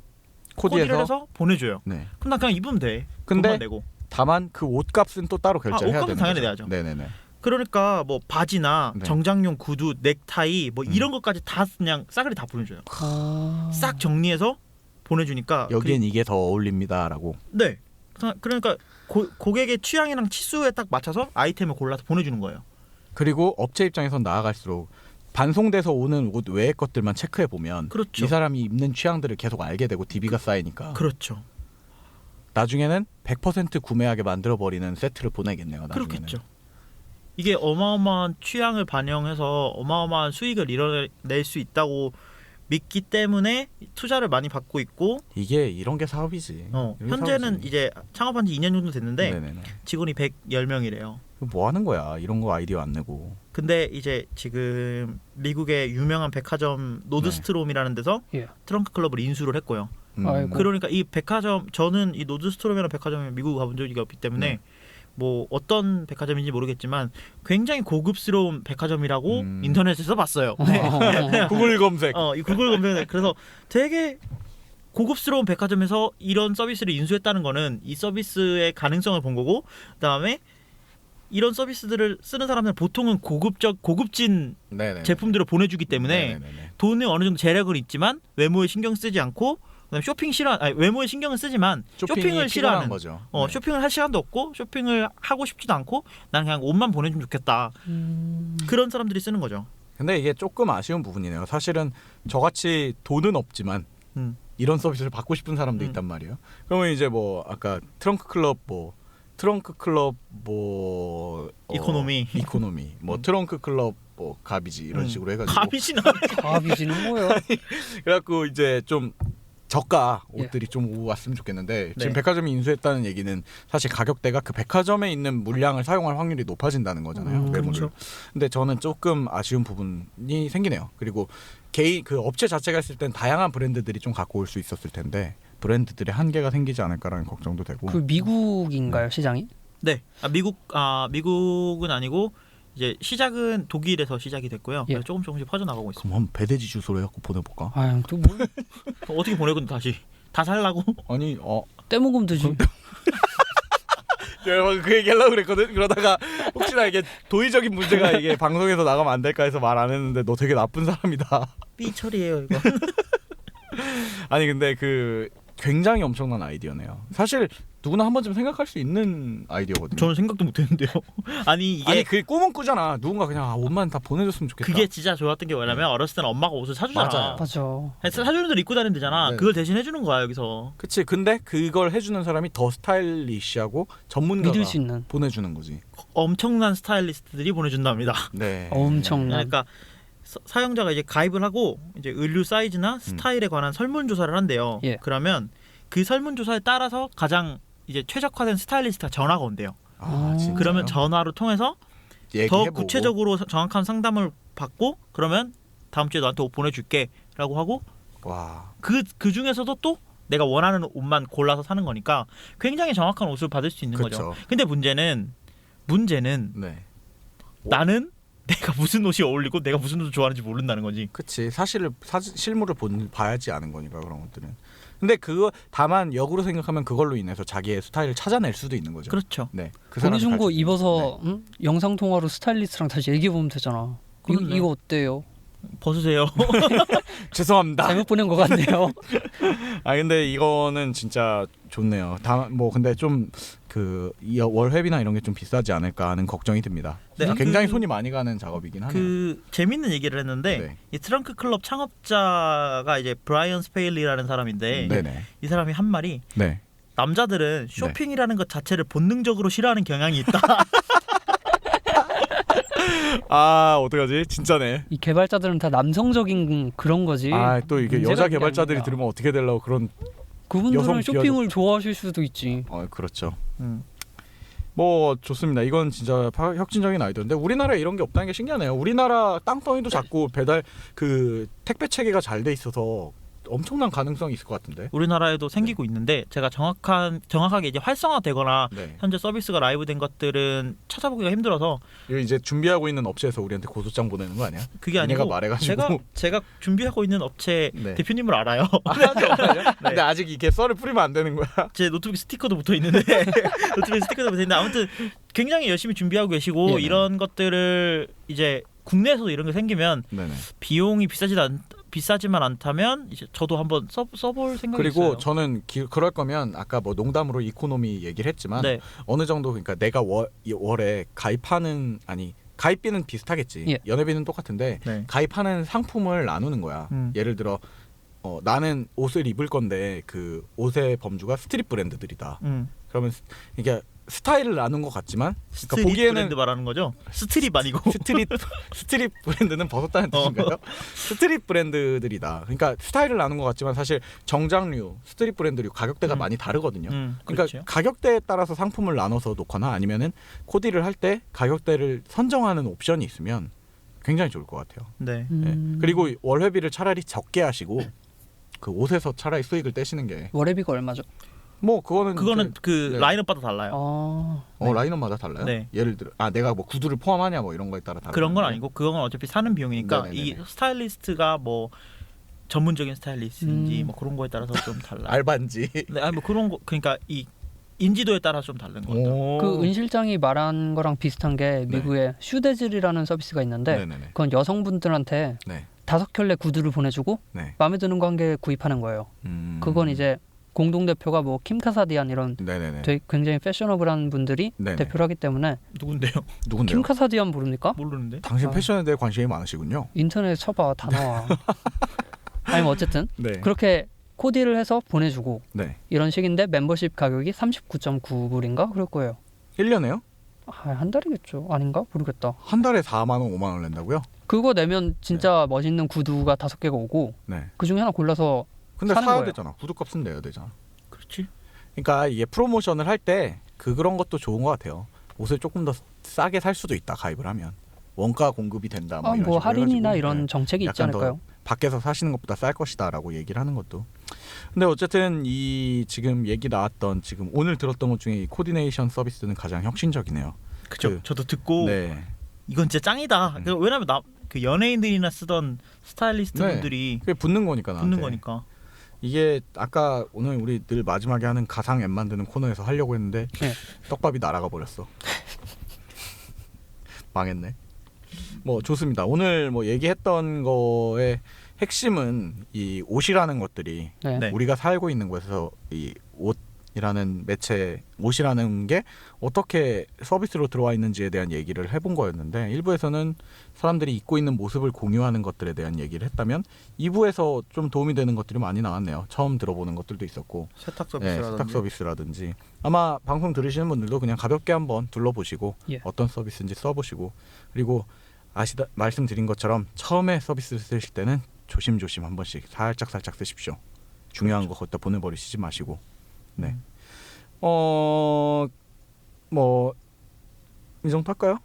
코디를 코디해서 해서 보내줘요. 네. 그럼 나 그냥 입으면 돼. 근데 돈만 내고. 다만 그 옷값은 또 따로 결제해야 옷값은 되는 당연히 거죠? 내야죠. 네네네. 그러니까 뭐 바지나 네. 정장용 구두, 넥타이 뭐 이런 것까지 다 그냥 싸그리 다 보내줘요. 싹 정리해서 보내주니까 여기엔 이게 더 어울립니다라고. 네. 그러니까 고객의 취향이랑 치수에 딱 맞춰서 아이템을 골라서 보내주는 거예요. 그리고 업체 입장에선 나아갈수록 반송돼서 오는 옷 외의 것들만 체크해 보면 그렇죠. 이 사람이 입는 취향들을 계속 알게 되고 DB가 쌓이니까 그렇죠. 나중에는 100% 구매하게 만들어 버리는 세트를 보내겠네요. 나중에는. 그렇겠죠. 이게 어마어마한 취향을 반영해서 어마어마한 수익을 이뤄낼 수 있다고 믿기 때문에 투자를 많이 받고 있고 이게 이런 게 사업이지. 이런 게 현재는 사업이지. 이제 창업한 지 2년 정도 됐는데 네네네. 직원이 110명이래요. 뭐 하는 거야? 이런 거 아이디어 안 내고. 근데 이제 지금 미국의 유명한 백화점 노드스트롬이라는 데서 예. 트렁크 클럽을 인수를 했고요. 아이고. 그러니까 이 백화점 저는 이 노드스트롬이라는 백화점에 미국 가본 적이 없기 때문에 네. 뭐 어떤 백화점인지 모르겠지만 굉장히 고급스러운 백화점이라고 음. 인터넷에서 봤어요. 구글 검색. 이 구글 검색 그래서 되게 고급스러운 백화점에서 이런 서비스를 인수했다는 거는 이 서비스의 가능성을 본 거고 그다음에 이런 서비스들을 쓰는 사람들은 보통은 고급진 네네. 제품들을 보내주기 때문에 네네네. 돈에 어느 정도 재력은 있지만 외모에 신경 쓰지 않고 그다음에 외모에 신경은 쓰지만 쇼핑을 싫어하는 거죠. 쇼핑을 할 시간도 없고 쇼핑을 하고 싶지도 않고 나는 그냥 옷만 보내주면 좋겠다 그런 사람들이 쓰는 거죠. 근데 이게 조금 아쉬운 부분이네요. 사실은 저같이 돈은 없지만 이런 서비스를 받고 싶은 사람도 있단 말이에요. 그러면 이제 뭐 아까 트렁크 클럽 뭐 이코노미 뭐 트렁크 클럽 뭐 가비지 이런 식으로 해가지고 가비지나 가비지는 뭐예요? 그래갖고 이제 좀 저가 옷들이 좀 왔으면 좋겠는데 지금 백화점이 인수했다는 얘기는 사실 가격대가 그 백화점에 있는 물량을 사용할 확률이 높아진다는 거잖아요. 매물을. 그렇죠. 근데 저는 조금 아쉬운 부분이 생기네요. 그리고 개인 그 업체 자체가 했을 땐 다양한 브랜드들이 좀 갖고 올 수 있었을 텐데 브랜드들의 한계가 생기지 않을까라는 걱정도 되고. 그 미국인가요 시장이? 네, 미국은 아니고 이제 시작은 독일에서 시작이 됐고요. 예. 그래서 조금씩 퍼져나가고 있습니다. 그럼 한번 배대지 주소로 해갖고 보내볼까? 아유 또 뭐 어떻게 보내건 다시 다 살라고? 아니 떼먹으면 되지. 내가 그 얘기 하려고 그랬거든. 그러다가 혹시나 이게 도의적인 문제가 이게 방송에서 나가면 안 될까 해서 말 안 했는데 너 되게 나쁜 사람이다. 삐 처리예요 이거. 아니 근데 그 굉장히 엄청난 아이디어네요. 사실 누구나 한 번쯤 생각할 수 있는 아이디어거든요. 저는 생각도 못했는데요. 아니 이게 아니 그 꿈은 꾸잖아. 누군가 그냥 옷만 다 보내줬으면 좋겠다. 그게 진짜 좋았던 게 뭐냐면 어렸을 때는 엄마가 옷을 사주잖아. 맞아요. 맞아. 사주는 대로 입고 다니면 되잖아. 네. 그걸 대신 해주는 거야 여기서. 그치. 근데 그걸 해주는 사람이 더 스타일리시하고 전문가가 믿을 수 있는. 보내주는 거지. 엄청난 스타일리스트들이 보내준답니다. 네. 엄청난. 그러니까 사용자가 이제 가입을 하고 이제 의류 사이즈나 스타일에 관한 설문조사를 한대요. 예. 그러면 그 설문조사에 따라서 가장 이제 최적화된 스타일리스트가 전화가 온대요. 아, 진짜요? 그러면 전화로 통해서 더 얘기해보고. 구체적으로 정확한 상담을 받고 그러면 다음 주에 너한테 옷 보내줄게라고 하고 와. 그 중에서도 또 내가 원하는 옷만 골라서 사는 거니까 굉장히 정확한 옷을 받을 수 있는 그쵸. 거죠. 근데 문제는 문제는 네. 나는 내가 무슨 옷이 어울리고 내가 무슨 옷을 좋아하는지 모른다는 거지. 그치. 실물을 봐야지 아는 거니까 그런 것들은. 근데 그거 다만 역으로 생각하면 그걸로 인해서 자기의 스타일을 찾아낼 수도 있는 거죠. 그렇죠. 네. 그 보내준 사람이 거 가지고 입어서 영상 통화로 스타일리스트랑 다시 얘기해 보면 되잖아. 그렇네. 이거 어때요? 벗으세요. 죄송합니다. 잘못 보낸 것 같네요. 아 근데 이거는 진짜 좋네요. 뭐 근데 좀 그 월회비나 이런 게 좀 비싸지 않을까 하는 걱정이 듭니다. 네, 굉장히 손이 많이 가는 작업이긴 하네요. 그 재밌는 얘기를 했는데 네. 이 트렁크 클럽 창업자가 이제 브라이언 스페일리라는 사람인데 네네. 이 사람이 한 말이 네. 남자들은 쇼핑이라는 것 자체를 본능적으로 싫어하는 경향이 있다. 아 어떡하지? 진짜네. 이 개발자들은 다 남성적인 그런 거지. 아 또 이게 문제가 여자 있는 게 개발자들이 아니라. 들으면 어떻게 되려고 그런. 그분들은 여성 쇼핑을 좋아하실 수도 있지. 그렇죠. 음. 뭐 좋습니다. 이건 진짜 혁신적인 아이디어인데 우리나라에 이런 게 없다는 게 신기하네요. 우리나라 땅덩이도 작고 배달 그 택배 체계가 잘 돼 있어서 엄청난 가능성이 있을 것 같은데. 우리나라에도 생기고 있는데 제가 정확하게 이제 활성화되거나 네. 현재 서비스가 라이브된 것들은 찾아보기가 힘들어서 이거 이제 준비하고 있는 업체에서 우리한테 고소장 보내는 거 아니야? 그게 아니고 얘네가 말해가지고. 제가 준비하고 있는 업체 네. 대표님을 알아요. 근데 아직 이게 썰을 뿌리면 안 되는 거야. 제 노트북 스티커도 붙어 있는데 노트북 스티커도 붙어 있는데 아무튼 굉장히 열심히 준비하고 계시고 네네. 이런 것들을 이제 국내에서도 이런 게 생기면 네네. 비용이 비싸지만 않다면 이제 저도 한번 써볼 생각이 그리고 있어요. 저는 그럴 거면 아까 뭐 농담으로 이코노미 얘기를 했지만 네. 어느 정도 그러니까 내가 월에 가입하는 가입비는 비슷하겠지. 예. 연회비는 똑같은데 네. 가입하는 상품을 나누는 거야. 예를 들어 나는 옷을 입을 건데 그 옷의 범주가 스트릿 브랜드들이다. 그러면 이게 스타일을 나눈 것 같지만 그러니까 스트릿 보기에는 브랜드 말하는 거죠? 스트릿 아니고 스트릿 브랜드는 벗었다는 뜻인가요? 스트릿 브랜드들이다. 그러니까 스타일을 나눈 것 같지만 사실 정장류, 스트릿 브랜드류 가격대가 많이 다르거든요. 그러니까 그렇죠. 가격대에 따라서 상품을 나눠서 놓거나 아니면은 코디를 할 때 가격대를 선정하는 옵션이 있으면 굉장히 좋을 것 같아요. 네. 네. 그리고 월회비를 차라리 적게 하시고 그 옷에서 차라리 수익을 떼시는 게 월회비가 얼마죠? 뭐 그거는 그 네. 라인업마다 달라요. 라인업마다 달라요. 네. 예를 들어 내가 뭐 구두를 포함하냐 뭐 이런 거에 따라 다른 그런 건 아니고 그건 어차피 사는 비용이니까 네네네네. 이 스타일리스트가 뭐 전문적인 스타일리스트인지 뭐 그런 거에 따라서 좀 달라요. 알바인지. 네, 아니 뭐 그런 거 그러니까 이 인지도에 따라 좀 다른 것 같아요. 그 은 실장이 말한 거랑 비슷한 게 미국에 슈데즐이라는 서비스가 있는데 네네네. 그건 여성분들한테 네. 5켤레 구두를 보내주고 네. 마음에 드는 거 한 개 구입하는 거예요. 그건 이제 공동대표가 뭐 킴 카사디안 이런 네네네. 되게 굉장히 패셔너블한 분들이 네네. 대표를 하기 때문에 누군데요? 누군데요? 킴 카사디안 모릅니까? 모르는데. 당신 아. 패션에 대해 관심이 많으시군요. 인터넷에 쳐봐 다 나와. 아니 뭐 어쨌든 네. 그렇게 코디를 해서 보내주고 네. 이런 식인데 멤버십 가격이 39.9불인가 그럴 거예요. 1년에요? 한 달이겠죠. 아닌가? 모르겠다. 한 달에 4만 원, 5만 원 낸다고요? 그거 내면 진짜 멋있는 구두가 5개가 오고 네. 그 중에 하나 골라서 근데 사는 사야 거예요. 되잖아. 구두값은 내야 되잖아. 그렇지. 그러니까 이게 프로모션을 할 때 그런 것도 좋은 것 같아요. 옷을 조금 더 싸게 살 수도 있다 가입을 하면 원가 공급이 된다. 뭐 이런 뭐 식으로 할인이나 해가지고. 이런 네. 정책이 있지 약간 더 않을까요? 밖에서 사시는 것보다 쌀 것이다라고 얘기를 하는 것도. 근데 어쨌든 이 지금 얘기 나왔던 지금 오늘 들었던 것 중에 이 코디네이션 서비스는 가장 혁신적이네요. 그죠. 저도 듣고 네. 이건 진짜 짱이다. 왜냐면 그 연예인들이나 쓰던 스타일리스트 네. 분들이 그게 붙는 거니까 나한테. 붙는 거니까. 이게 아까 오늘 우리 늘 마지막에 하는 가상 앱 만드는 코너에서 하려고 했는데 네. 떡밥이 날아가 버렸어. 망했네. 뭐 좋습니다. 오늘 뭐 얘기했던 거의 핵심은 이 옷이라는 것들이 네. 네. 우리가 살고 있는 곳에서 이 옷이라는 매체, 옷이라는 게 어떻게 서비스로 들어와 있는지에 대한 얘기를 해본 거였는데 1부에서는 사람들이 입고 있는 모습을 공유하는 것들에 대한 얘기를 했다면 2부에서 좀 도움이 되는 것들이 많이 나왔네요. 처음 들어보는 것들도 있었고 세탁 네, 서비스라든지. 세탁 서비스라든지 아마 방송 들으시는 분들도 그냥 가볍게 한번 둘러보시고 예. 어떤 서비스인지 써보시고 그리고 말씀드린 것처럼 처음에 서비스를 쓰실 때는 조심조심 한 번씩 살짝 쓰십시오. 중요한 거 거기다 보내버리시지 마시고 네. 뭐 이 정도 할까요?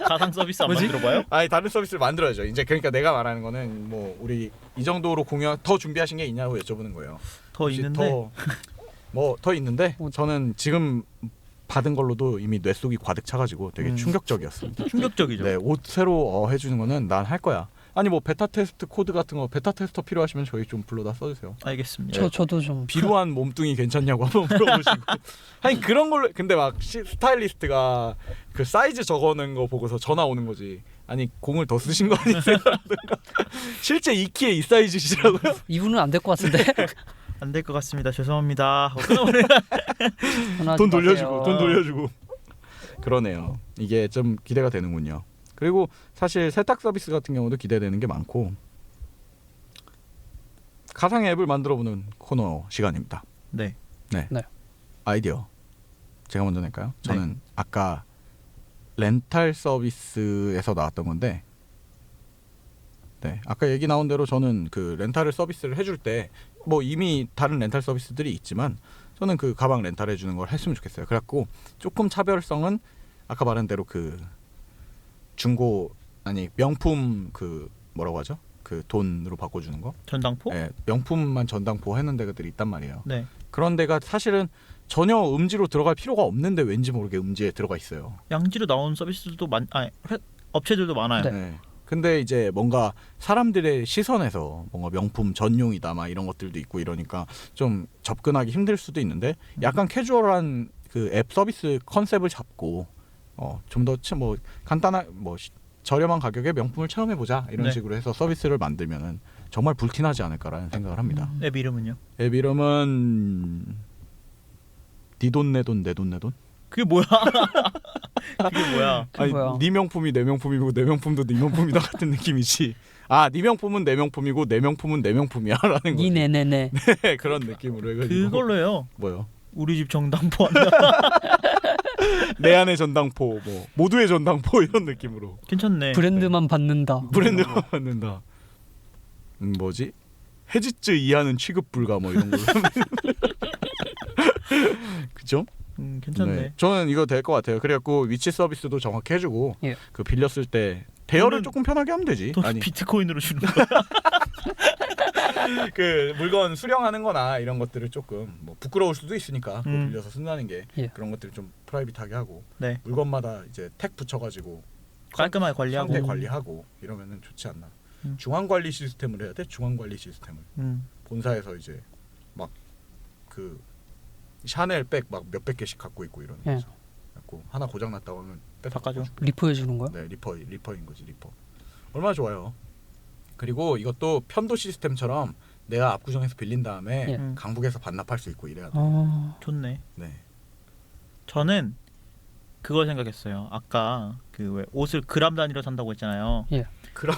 가상 서비스 안 뭐지? 만들어봐요? 아니 다른 서비스를 만들어야죠. 이제 그러니까 내가 말하는 거는 뭐 우리 이 정도로 더 준비하신 게 있냐고 여쭤보는 거예요. 더 혹시 있는데 더 있는데 저는 지금 받은 걸로도 이미 뇌 속이 가득 차가지고 되게 충격적이었습니다. 충격적이죠. 네, 옷 새로 해주는 거는 난 할 거야. 아니 뭐 베타 테스트 코드 같은 거 베타 테스터 필요하시면 저희 좀 불러다 써주세요. 알겠습니다. 저도 좀 비루한 몸뚱이 괜찮냐고 한번 물어보시고. 아니 그런 걸로 근데 막 스타일리스트가 그 사이즈 적어놓은 거 보고서 전화 오는 거지. 아니 공을 더 쓰신 거 아니세요? 실제 이 키에 이 사이즈시라고요? 이분은 안 될 것 같은데. 안 될 것 같습니다. 죄송합니다. 돈 돌려주고. 그러네요. 이게 좀 기대가 되는군요. 그리고 사실 세탁 서비스 같은 경우도 기대되는 게 많고 가상의 앱을 만들어보는 코너 시간입니다. 네. 아이디어 제가 먼저 낼까요? 저는 네. 아까 렌탈 서비스에서 나왔던 건데 네, 아까 얘기 나온 대로 저는 그 렌탈을 서비스를 해줄 때 뭐 이미 다른 렌탈 서비스들이 있지만 저는 그 가방 렌탈 해주는 걸 했으면 좋겠어요. 그래갖고 조금 차별성은 아까 말한 대로 그 중고 아니 명품 그 뭐라고 하죠? 그 돈으로 바꿔주는 거? 전당포? 네, 명품만 전당포 하는 데들이 있단 말이에요. 네. 그런 데가 사실은 전혀 음지로 들어갈 필요가 없는데 왠지 모르게 음지에 들어가 있어요. 양지로 나온 서비스들도 업체들도 많아요. 네. 네. 근데 이제 뭔가 사람들의 시선에서 뭔가 명품 전용이다 막 이런 것들도 있고 이러니까 좀 접근하기 힘들 수도 있는데 약간 캐주얼한 그 앱 서비스 컨셉을 잡고 좀 더 뭐 간단한 뭐 저렴한 가격에 명품을 체험해 보자 이런 네. 식으로 해서 서비스를 만들면은 정말 불티나지 않을까라는 생각을 합니다. 앱 이름은요? 앱 이름은 네 돈 내 돈 내 돈 내 돈? 그게 뭐야? 그게 뭐야? 그게 뭐야? 네 명품이 내 명품이고 내 명품도 네 명품이다 같은 느낌이지. 아, 네 명품은 내 명품이고 내 명품은 내 명품이야라는 거지. 니네네네. 네, 그런 느낌으로 해가지고. 그걸로 해요. 뭐요? 우리 집 정당포 한다. 내 안의 전당포, 뭐 모두의 전당포 이런 느낌으로. 괜찮네. 브랜드만 받는다. 브랜드만 받는다. 뭐지? 헤지츠 이하는 취급 불가 뭐 이런 걸로. 그죠? 괜찮네. 네. 저는 이거 될 것 같아요. 그래갖고 위치 서비스도 정확히 해주고 예. 그 빌렸을 때 대여를 돈은- 조금 편하게 하면 되지. 돈 아니 비트코인으로 주는 거야. 그 물건 수령하는-거나 이런 것들을 조금 뭐 부끄러울 수도 있으니까 그거 빌려서 쓴다는 게 예. 그런 것들을 좀 프라이빗하게 하고 네. 물건마다 이제 택 붙여가지고 깔끔하게 관리하고. 상태 관리하고 이러면은 좋지 않나. 중앙 관리 시스템을 해야 돼. 중앙 관리 시스템을 본사에서 이제 막 그 샤넬 백 막 몇백 개씩 갖고 있고 이러는 예. 거죠. 갖고 하나 고장 났다고 하면 뺏어 바꿔줘. 바꿔주고. 리포해 주는 거야? 네, 리퍼인 거지 리퍼. 얼마나 좋아요. 그리고 이것도 편도 시스템처럼 내가 압구정에서 빌린 다음에 예. 강북에서 반납할 수 있고 이래야 돼. 좋네. 네. 저는 그걸 생각했어요. 아까 그 왜 옷을 그람 단위로 산다고 했잖아요. 그럼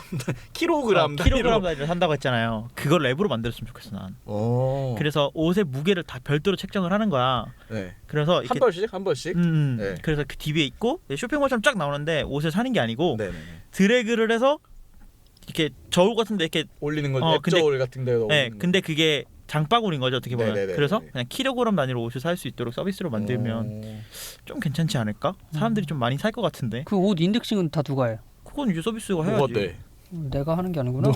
킬로그램 킬로그램 단위로 산다고 했잖아요. 그걸 랩으로 만들었으면 좋겠어 난. 오. 그래서 옷의 무게를 다 별도로 책정을 하는 거야. 네. 그래서 한 번씩 한 번씩. 네. 그래서 그 DB에 있고 쇼핑몰처럼 쫙 나오는데 옷을 사는 게 아니고 네네. 드래그를 해서 이렇게 저울 같은데 이렇게 올리는 거죠. 앱 근데- 저울 같은 데도. 네, 근데 그게 장바구니인 거죠 어떻게 보면. 네네네네. 그래서 그냥 킬로그램 단위로 옷을 살 수 있도록 서비스로 만들면 좀 괜찮지 않을까? 사람들이 좀 많이 살 것 같은데. 그 옷 인덱싱은 다 누가 해? 그건 이제 서비스가 해야지. 뭐가 돼? 내가 하는 게 아니구나.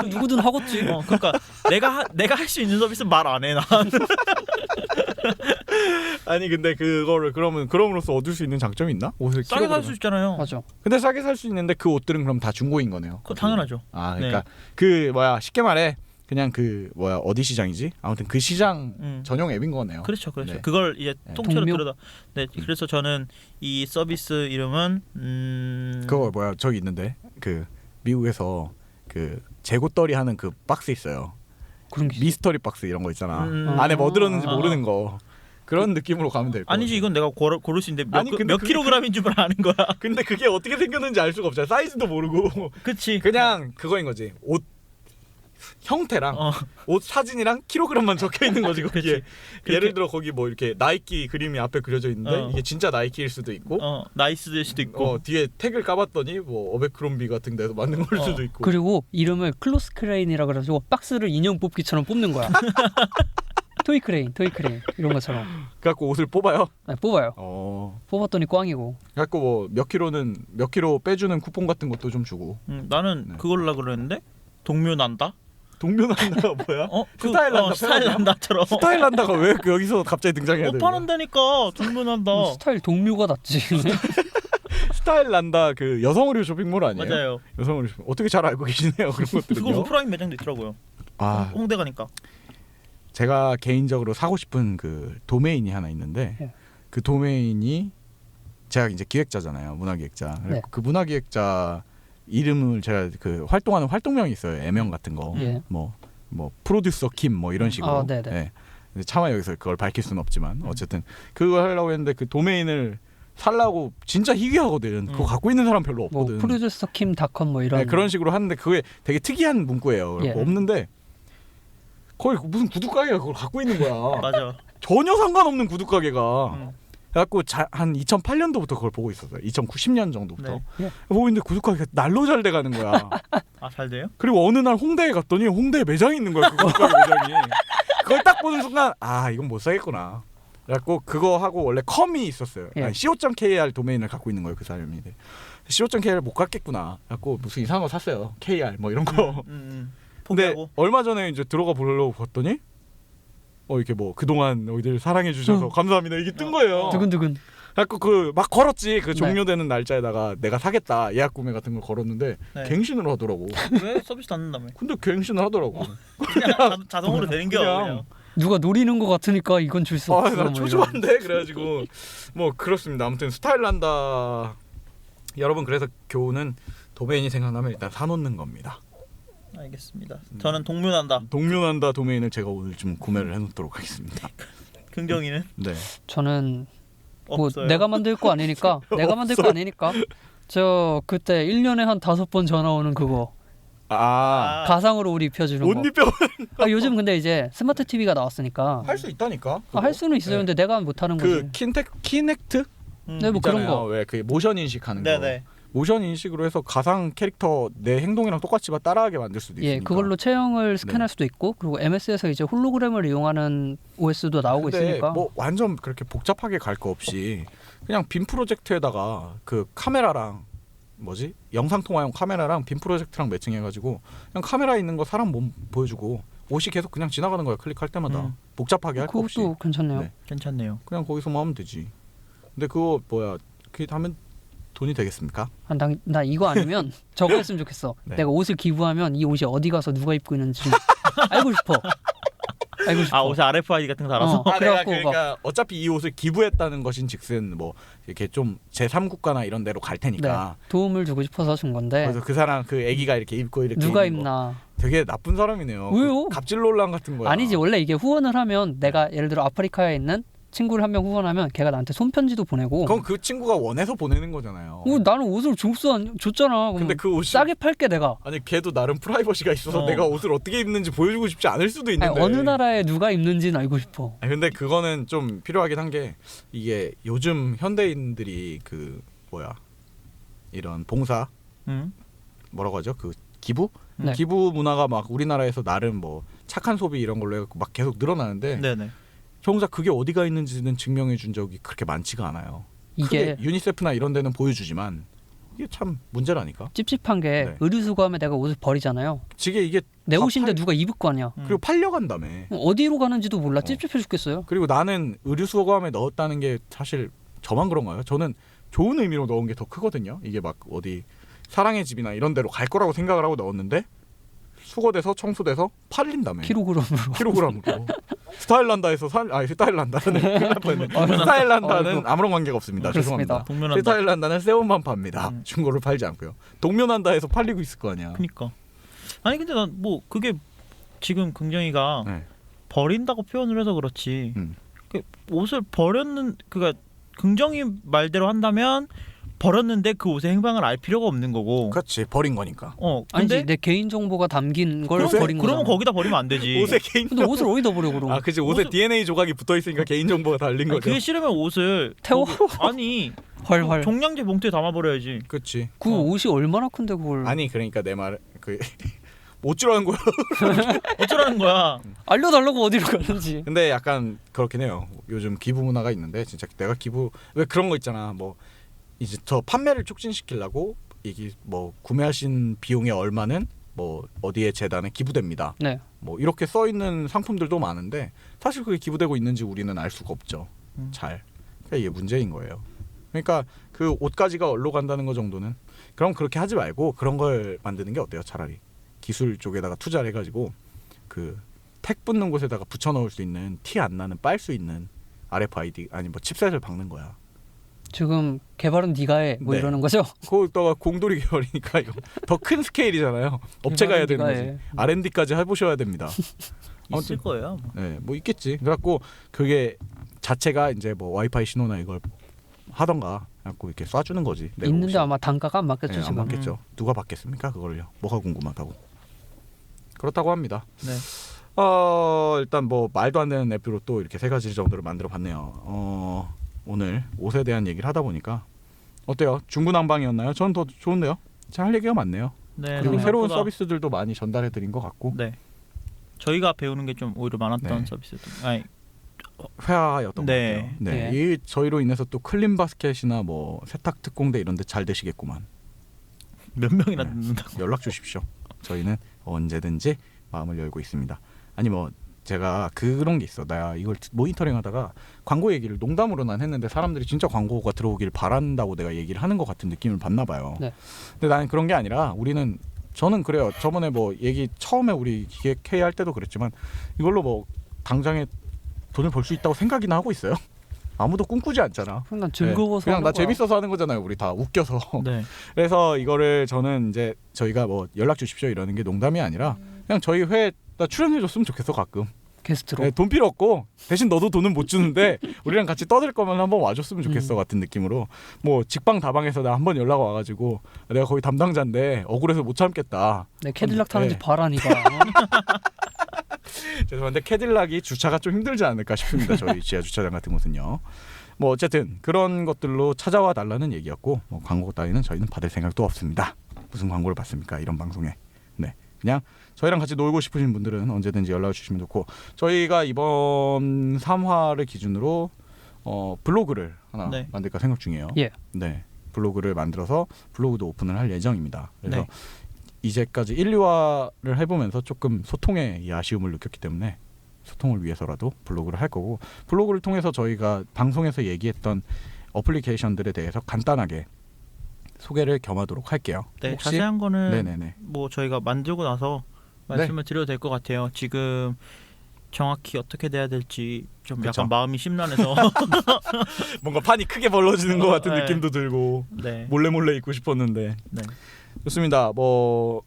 누구든 하겠지. 그러니까 내가 할 수 있는 서비스 말 안 해 난. 아니 근데 그거를 그럼으로써 얻을 수 있는 장점이 있나? 옷을 싸게 살 수 킬로그램. 있잖아요. 맞아. 근데 싸게 살 수 있는데 그 옷들은 그럼 다 중고인 거네요. 그거 당연하죠. 아 그러니까 그 쉽게 말해 그냥 어디 시장이지? 아무튼 그 시장 전용 앱인 거네요. 그렇죠. 네. 그걸 이제 통째로 동묘? 들여다. 네, 그래서 저는 이 서비스 이름은 그거 저기 있는데 그 미국에서 그 재고떨이 하는 그 박스 있어요. 그런 게 미스터리 박스 이런 거 있잖아. 음. 안에 뭐 들었는지 아. 모르는 거. 그런 느낌으로 가면 될 거야. 아니지 이건 내가 고를 수 있는데 아니, 근데 몇 그게- 킬로그램인 줄 아는 거야. 근데 그게 어떻게 생겼는지 알 수가 없잖아. 사이즈도 모르고. 그치. 그냥 그거인 거지. 옷 형태랑 옷 사진이랑 킬로그램만 적혀 있는 거지 거기에. 예를 들어 거기 뭐 이렇게 나이키 그림이 앞에 그려져 있는데 이게 진짜 나이키일 수도 있고. 나이스일 수도 있고. 뒤에 택을 까봤더니 뭐 어베크롬비 같은 데서 만든 걸 수도 있고. 그리고 이름을 클로스 크레인이라 그래가지고 박스를 인형 뽑기처럼 뽑는 거야. 토이 크레인 이런 것처럼. 그래갖고 옷을 뽑아요. 네, 뽑아요. 뽑았더니 꽝이고. 그래갖고 뭐 몇 킬로 빼주는 쿠폰 같은 것도 좀 주고. 나는 그걸로 그랬는데 동묘 난다. 동묘난다가 뭐야? 그, 스타일난다 스타일난다처럼. 스타일난다가 왜 여기서 갑자기 등장해야 못 되는 파는다니까 동묘난다. 스타일 동묘가 낫지. 스타일난다 그 여성 의류 쇼핑몰 아니에요? 맞아요. 여성 의류 쇼핑 어떻게 잘 알고 계시네요 그런 그거 것들은요. 오프라인 매장도 있더라고요. 아 홍대 가니까. 제가 개인적으로 사고 싶은 그 도메인이 하나 있는데 네. 그 도메인이 제가 이제 기획자잖아요 문화기획자. 네. 그 문화기획자 이름을 제가 그 활동하는 활동명이 있어요 애명 같은 거. 예. 뭐 프로듀서 김 뭐 이런 식으로. 네네. 예. 근데 차마 여기서 그걸 밝힐 수는 없지만 어쨌든 그거 하려고 했는데 그 도메인을 살라고 진짜 희귀하거든. 그거 갖고 있는 사람 별로 뭐 없거든. 프로듀서 킴닷컴 뭐 이런. 네, 그런 식으로 하는데 그게 되게 특이한 문구예요. 예. 없는데 거의 무슨 구두 가게가 그걸 갖고 있는 거야. 맞아. 전혀 상관없는 구두 가게가. 그래갖고 한 2008년도부터 그걸 보고 있었어요. 2090년 정도부터 네. 보고 있는데 구두 가게가 날로 잘 돼가는 거야. 아 잘 돼요? 그리고 어느 날 홍대에 갔더니 홍대에 매장이 있는 거야. 그 구두 가게 매장이. 그걸 딱 보는 순간 아 이건 못 사겠구나. 그래갖고 그거 하고 원래 컴이 있었어요. 예. 아니, co.kr 도메인을 갖고 있는 거예요 그 사람이. co.kr을 못 갖겠구나. 그래갖고 무슨 이상한 거 샀어요. kr 뭐 이런 거. 근데 포기하고. 얼마 전에 이제 들어가 보려고 봤더니 이렇게 뭐 그동안 너희들 사랑해 주셔서 감사합니다 이게 뜬 거예요. 두근두근. 그래갖고 그 막 걸었지 그 종료되는 날짜에다가 내가 사겠다 예약 구매 같은 걸 걸었는데 네. 갱신을 하더라고. 왜 서비스 않는다며? 근데 갱신을 하더라고. 그냥 자동으로 되는 게 그냥. 누가 노리는 것 같으니까 이건 줄 수 없어. 나 뭐 초조한데 그래가지고 뭐 그렇습니다. 아무튼 스타일난다 여러분 그래서 교훈은 도메인이 생각나면 일단 사놓는 겁니다. 알겠습니다. 저는 동묘난다. 동묘난다 도메인을 제가 오늘 좀 구매를 해놓도록 하겠습니다. 긍정이는 네. 저는 뭐 없어요. 내가 만들 거 아니니까 내가 만들 거 아니니까 저 그때 1년에 한 5번 전화 오는 그거 아. 가상으로 우리 입혀주는 옷 거. 입혀 요즘 근데 이제 스마트 TV가 나왔으니까 할 수 있다니까. 할 수는 있어요. 네. 근데 내가 못하는 거지. 그 키넥트 네, 뭐 그런 거. 왜 그 모션 인식하는 거. 네네. 모션 인식으로 해서 가상 캐릭터 내 행동이랑 똑같이 따라하게 만들 수도 있으니까. 예, 그걸로 체형을 스캔할 수도 있고 그리고 MS에서 이제 홀로그램을 이용하는 OS도 나오고 근데 있으니까. 뭐 완전 그렇게 복잡하게 갈 거 없이 그냥 빔 프로젝트에다가 그 카메라랑 뭐지 영상 통화용 카메라랑 빔 프로젝트랑 매칭해가지고 그냥 카메라에 있는 거 사람 몸 보여주고 옷이 계속 그냥 지나가는 거야 클릭할 때마다 복잡하게 할 거 없이. 그것도 괜찮네요. 네. 괜찮네요. 그냥 거기서만 하면 되지. 근데 그거 뭐야 그게 하면 돈이 되겠습니까? 나 이거 아니면 저거 했으면 좋겠어. 네. 내가 옷을 기부하면 이 옷이 어디 가서 누가 입고 있는지 알고 싶어. 알고 싶어. 아 옷에 RFID 같은 거 달아서. 어. 내가 그래갖고 그러니까 어차피 이 옷을 기부했다는 것인즉슨 뭐 이렇게 좀 제3국가나 이런 데로 갈 테니까 도움을 주고 싶어서 준 건데 그래서 그 사람 그 애기가 이렇게 입고 이렇게 누가 입는 거. 입나. 되게 나쁜 사람이네요. 왜요? 그 갑질 논란 같은 거야. 아니지 원래 이게 후원을 하면 내가 예를 들어 아프리카에 있는 친구를 한 명 후원하면 걔가 나한테 손편지도 보내고. 그건 그 친구가 원해서 보내는 거잖아요. 나는 옷을 줬잖아. 근데 그 옷이 싸게 팔게 내가. 아니 걔도 나름 프라이버시가 있어서 어. 내가 옷을 어떻게 입는지 보여주고 싶지 않을 수도 있는데. 아니, 어느 나라에 누가 입는지는 알고 싶어. 아니, 근데 그거는 좀 필요하긴 한 게 이게 요즘 현대인들이 그 뭐야 이런 봉사 뭐라고 하죠? 그 기부? 네. 기부 문화가 막 우리나라에서 나름 뭐 착한 소비 이런 걸로 해갖고 막 계속 늘어나는데 네네. 정작 그게 어디가 있는지는 증명해 준 적이 그렇게 많지가 않아요. 이게 크게 유니세프나 이런 데는 보여주지만 이게 참 문제라니까. 찝찝한 게 네. 의류 수거하면 내가 옷을 버리잖아요. 이게 내 다 옷인데 누가 입을 거 아니야. 그리고 팔려간다며. 어디로 가는지도 몰라. 찝찝해 죽겠어요. 그리고 나는 의류 수거함에 넣었다는 게 사실 저만 그런가요? 저는 좋은 의미로 넣은 게 더 크거든요. 이게 막 어디 사랑의 집이나 이런 데로 갈 거라고 생각을 하고 넣었는데 수거돼서 청소돼서 팔린다며. 킬로그램으로. 스타일난다에서 스타일난다는 스타일난다는 아무런 관계가 없습니다. 죄송합니다. 동묘난다. 스타일난다는 새 옷만 팝니다. 중고를 팔지 않고요. 동묘난다에서 팔리고 있을 거 아니야. 그니까. 아니 근데 난 뭐 그게 지금 긍정이가 네. 버린다고 표현을 해서 그렇지. 음. 그 옷을 그러니까 긍정이 말대로 한다면 버렸는데 그 옷의 행방을 알 필요가 없는 거고. 그렇지 버린 거니까. 근데 아니지 내 개인 정보가 담긴 걸 옷에- 버린 거잖아. 그러면 거기다 버리면 안 되지. 옷에 개인 근데 옷을 어디다 버려 그럼? 그치 옷에 DNA 조각이 붙어 있으니까 개인 정보가 달린 아니, 거죠. 그게 싫으면 옷을 태워? 아니 헐. 종량제 봉투에 담아 버려야지. 그렇지. 그 옷이 얼마나 큰데 그걸? 아니 그러니까 내 말 그 못 줄어는 거야. 어쩌라는 거야. 알려달라고 어디로 가는지. 근데 약간 그렇긴 해요. 요즘 기부 문화가 있는데 진짜 내가 왜 그런 거 있잖아. 뭐 이제 더 판매를 촉진시키려고 이게 뭐 구매하신 비용의 얼마는 뭐 어디에 재단에 기부됩니다. 네. 뭐 이렇게 써 있는 상품들도 많은데 사실 그게 기부되고 있는지 우리는 알 수가 없죠. 잘. 그러니까 이게 문제인 거예요. 그러니까 그 옷가지가 얼로 간다는 거 정도는 그럼 그렇게 하지 말고 그런 걸 만드는 게 어때요? 차라리 기술 쪽에다가 투자를 해가지고 그 택 붙는 곳에다가 붙여 넣을 수 있는 티 안 나는 빨 수 있는 RFID 아니 뭐 칩셋을 박는 거야. 지금 개발은 네가 해. 뭐 네. 이러는 거죠? 그거다가 공돌이 개발이니까 이거 더 큰 스케일이잖아요. 업체가 해야 되는 거지. 네가 해. R&D까지 해보셔야 됩니다. 있을 거예요. 뭐. 네, 뭐 있겠지. 그래갖고 그게 자체가 이제 뭐 와이파이 신호나 이걸 하던가 갖고 이렇게 쏴주는 거지. 내가 있는데 혹시. 아마 단가가 안 맞겠죠 네, 안 지금. 맞겠죠. 누가 받겠습니까 그걸요? 뭐가 궁금하다고. 그렇다고 합니다. 네. 일단 뭐 말도 안 되는 앱으로 또 이렇게 3가지 정도를 만들어봤네요. 오늘 옷에 대한 얘기를 하다 보니까 어때요? 중구난방이었나요? 저는 더 좋은데요. 잘 할 얘기가 많네요. 네. 그리고 새로운 생각보다- 서비스들도 많이 전달해드린 것 같고 네. 저희가 배우는 게 좀 오히려 많았던 네. 서비스도. 아니, 회화였던 네. 것 같아요. 네. 네. 이 저희로 인해서 또 클린 바스켓이나 뭐 세탁 특공대 이런데 잘 되시겠구만. 몇 명이나 네. 듣는다고. 연락 주십시오. 저희는 언제든지 마음을 열고 있습니다. 아니 뭐 제가 그런 게 있어. 나 이걸 모니터링 하다가 광고 얘기를 농담으로 난 했는데 사람들이 진짜 광고가 들어오길 바란다고 내가 얘기를 하는 것 같은 느낌을 받나 봐요. 네. 근데 나는 그런 게 아니라 저는 그래요. 저번에 뭐 얘기 처음에 우리 기획회의 할 때도 그랬지만 이걸로 뭐 당장에 돈을 벌 수 있다고 생각이나 하고 있어요. 아무도 꿈꾸지 않잖아. 그냥 난 즐거워서 그냥 하는 나 거야. 재밌어서 하는 거잖아요. 우리 다 웃겨서. 네. 그래서 이거를 저는 이제 저희가 뭐 연락 주십시오 이러는 게 농담이 아니라 그냥 저희 회에다 출연해줬으면 좋겠어 가끔. 게스트로. 네, 돈 필요 없고 대신 너도 돈은 못 주는데 우리랑 같이 떠들 거면 한번 와줬으면 좋겠어 같은 느낌으로 뭐 직방다방에서 나 한번 연락 와가지고 내가 거기 담당자인데 억울해서 못 참겠다. 내 캐딜락 타는지 네. 봐라 니가. 죄송한데 캐딜락이 주차가 좀 힘들지 않을까 싶습니다. 저희 지하 주차장 같은 곳은요. 뭐 어쨌든 그런 것들로 찾아와 달라는 얘기였고 뭐 광고 따위는 저희는 받을 생각도 없습니다. 무슨 광고를 받습니까 이런 방송에. 네, 그냥 저희랑 같이 놀고 싶으신 분들은 언제든지 연락 주시면 좋고 저희가 이번 3화를 기준으로 블로그를 하나 네. 만들까 생각 중이에요. 예. 네, 블로그를 만들어서 블로그도 오픈을 할 예정입니다. 그래서 네. 이제까지 1, 2화를 해보면서 조금 소통에 이 아쉬움을 느꼈기 때문에 소통을 위해서라도 블로그를 할 거고 블로그를 통해서 저희가 방송에서 얘기했던 어플리케이션들에 대해서 간단하게 소개를 겸하도록 할게요. 네. 혹시 자세한 거는 네네네. 뭐 저희가 만들고 나서 말씀을 드려도 될 것 같아요. 지금 정확히 어떻게 돼야 될지 좀 그쵸. 약간 마음이 심란해서. 뭔가 판이 크게 벌어지는 것 같은 네. 느낌도 들고 네. 몰래 입고 싶었는데 네. 좋습니다. 뭐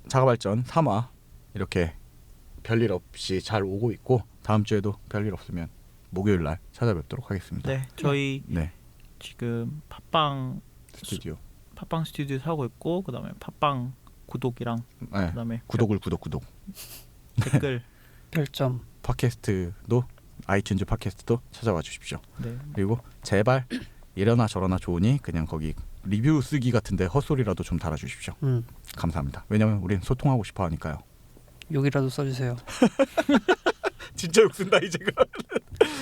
자가발전 3화 이렇게 별일 없이 잘 오고 있고 다음 주에도 별일 없으면 목요일 날 찾아뵙도록 하겠습니다. 네. 저희 네, 지금 팟빵 스튜디오. 스튜디오 하고 있고 그다음에 팟빵 구독이랑 네. 그다음에 구독 댓글. 별점. 팟캐스트도 아이튠즈 팟캐스트도 찾아와 주십시오. 네. 그리고 제발 이러나 저러나 좋으니 그냥 거기 리뷰 쓰기 같은데 헛소리라도 좀 달아주십시오. 감사합니다. 왜냐면 우린 소통하고 싶어 하니까요. 욕이라도 써주세요. 진짜 욕 쓴다 이제.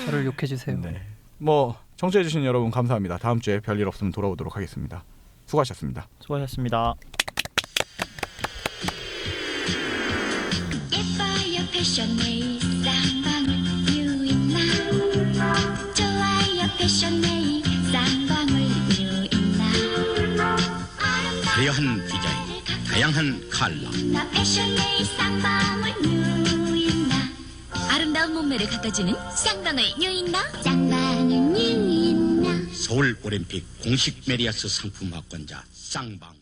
저를 욕해주세요. 네. 뭐 청취해주신 여러분 감사합니다. 다음 주에 별일 없으면 돌아오도록 하겠습니다. 수고하셨습니다. 수고하셨습니다. 예뻐요 패션의 쌍방울 유인나 좋아요 패션의 쌍방울 유인나 화려한 디자인, 다양한 컬러, 나 패션의 쌍방울 유인나 아름다운 몸매를 갖다주는 쌍방울 유인나 쌍방울 유인나 서울 올림픽 공식 메리아스 상품 확권자 쌍방.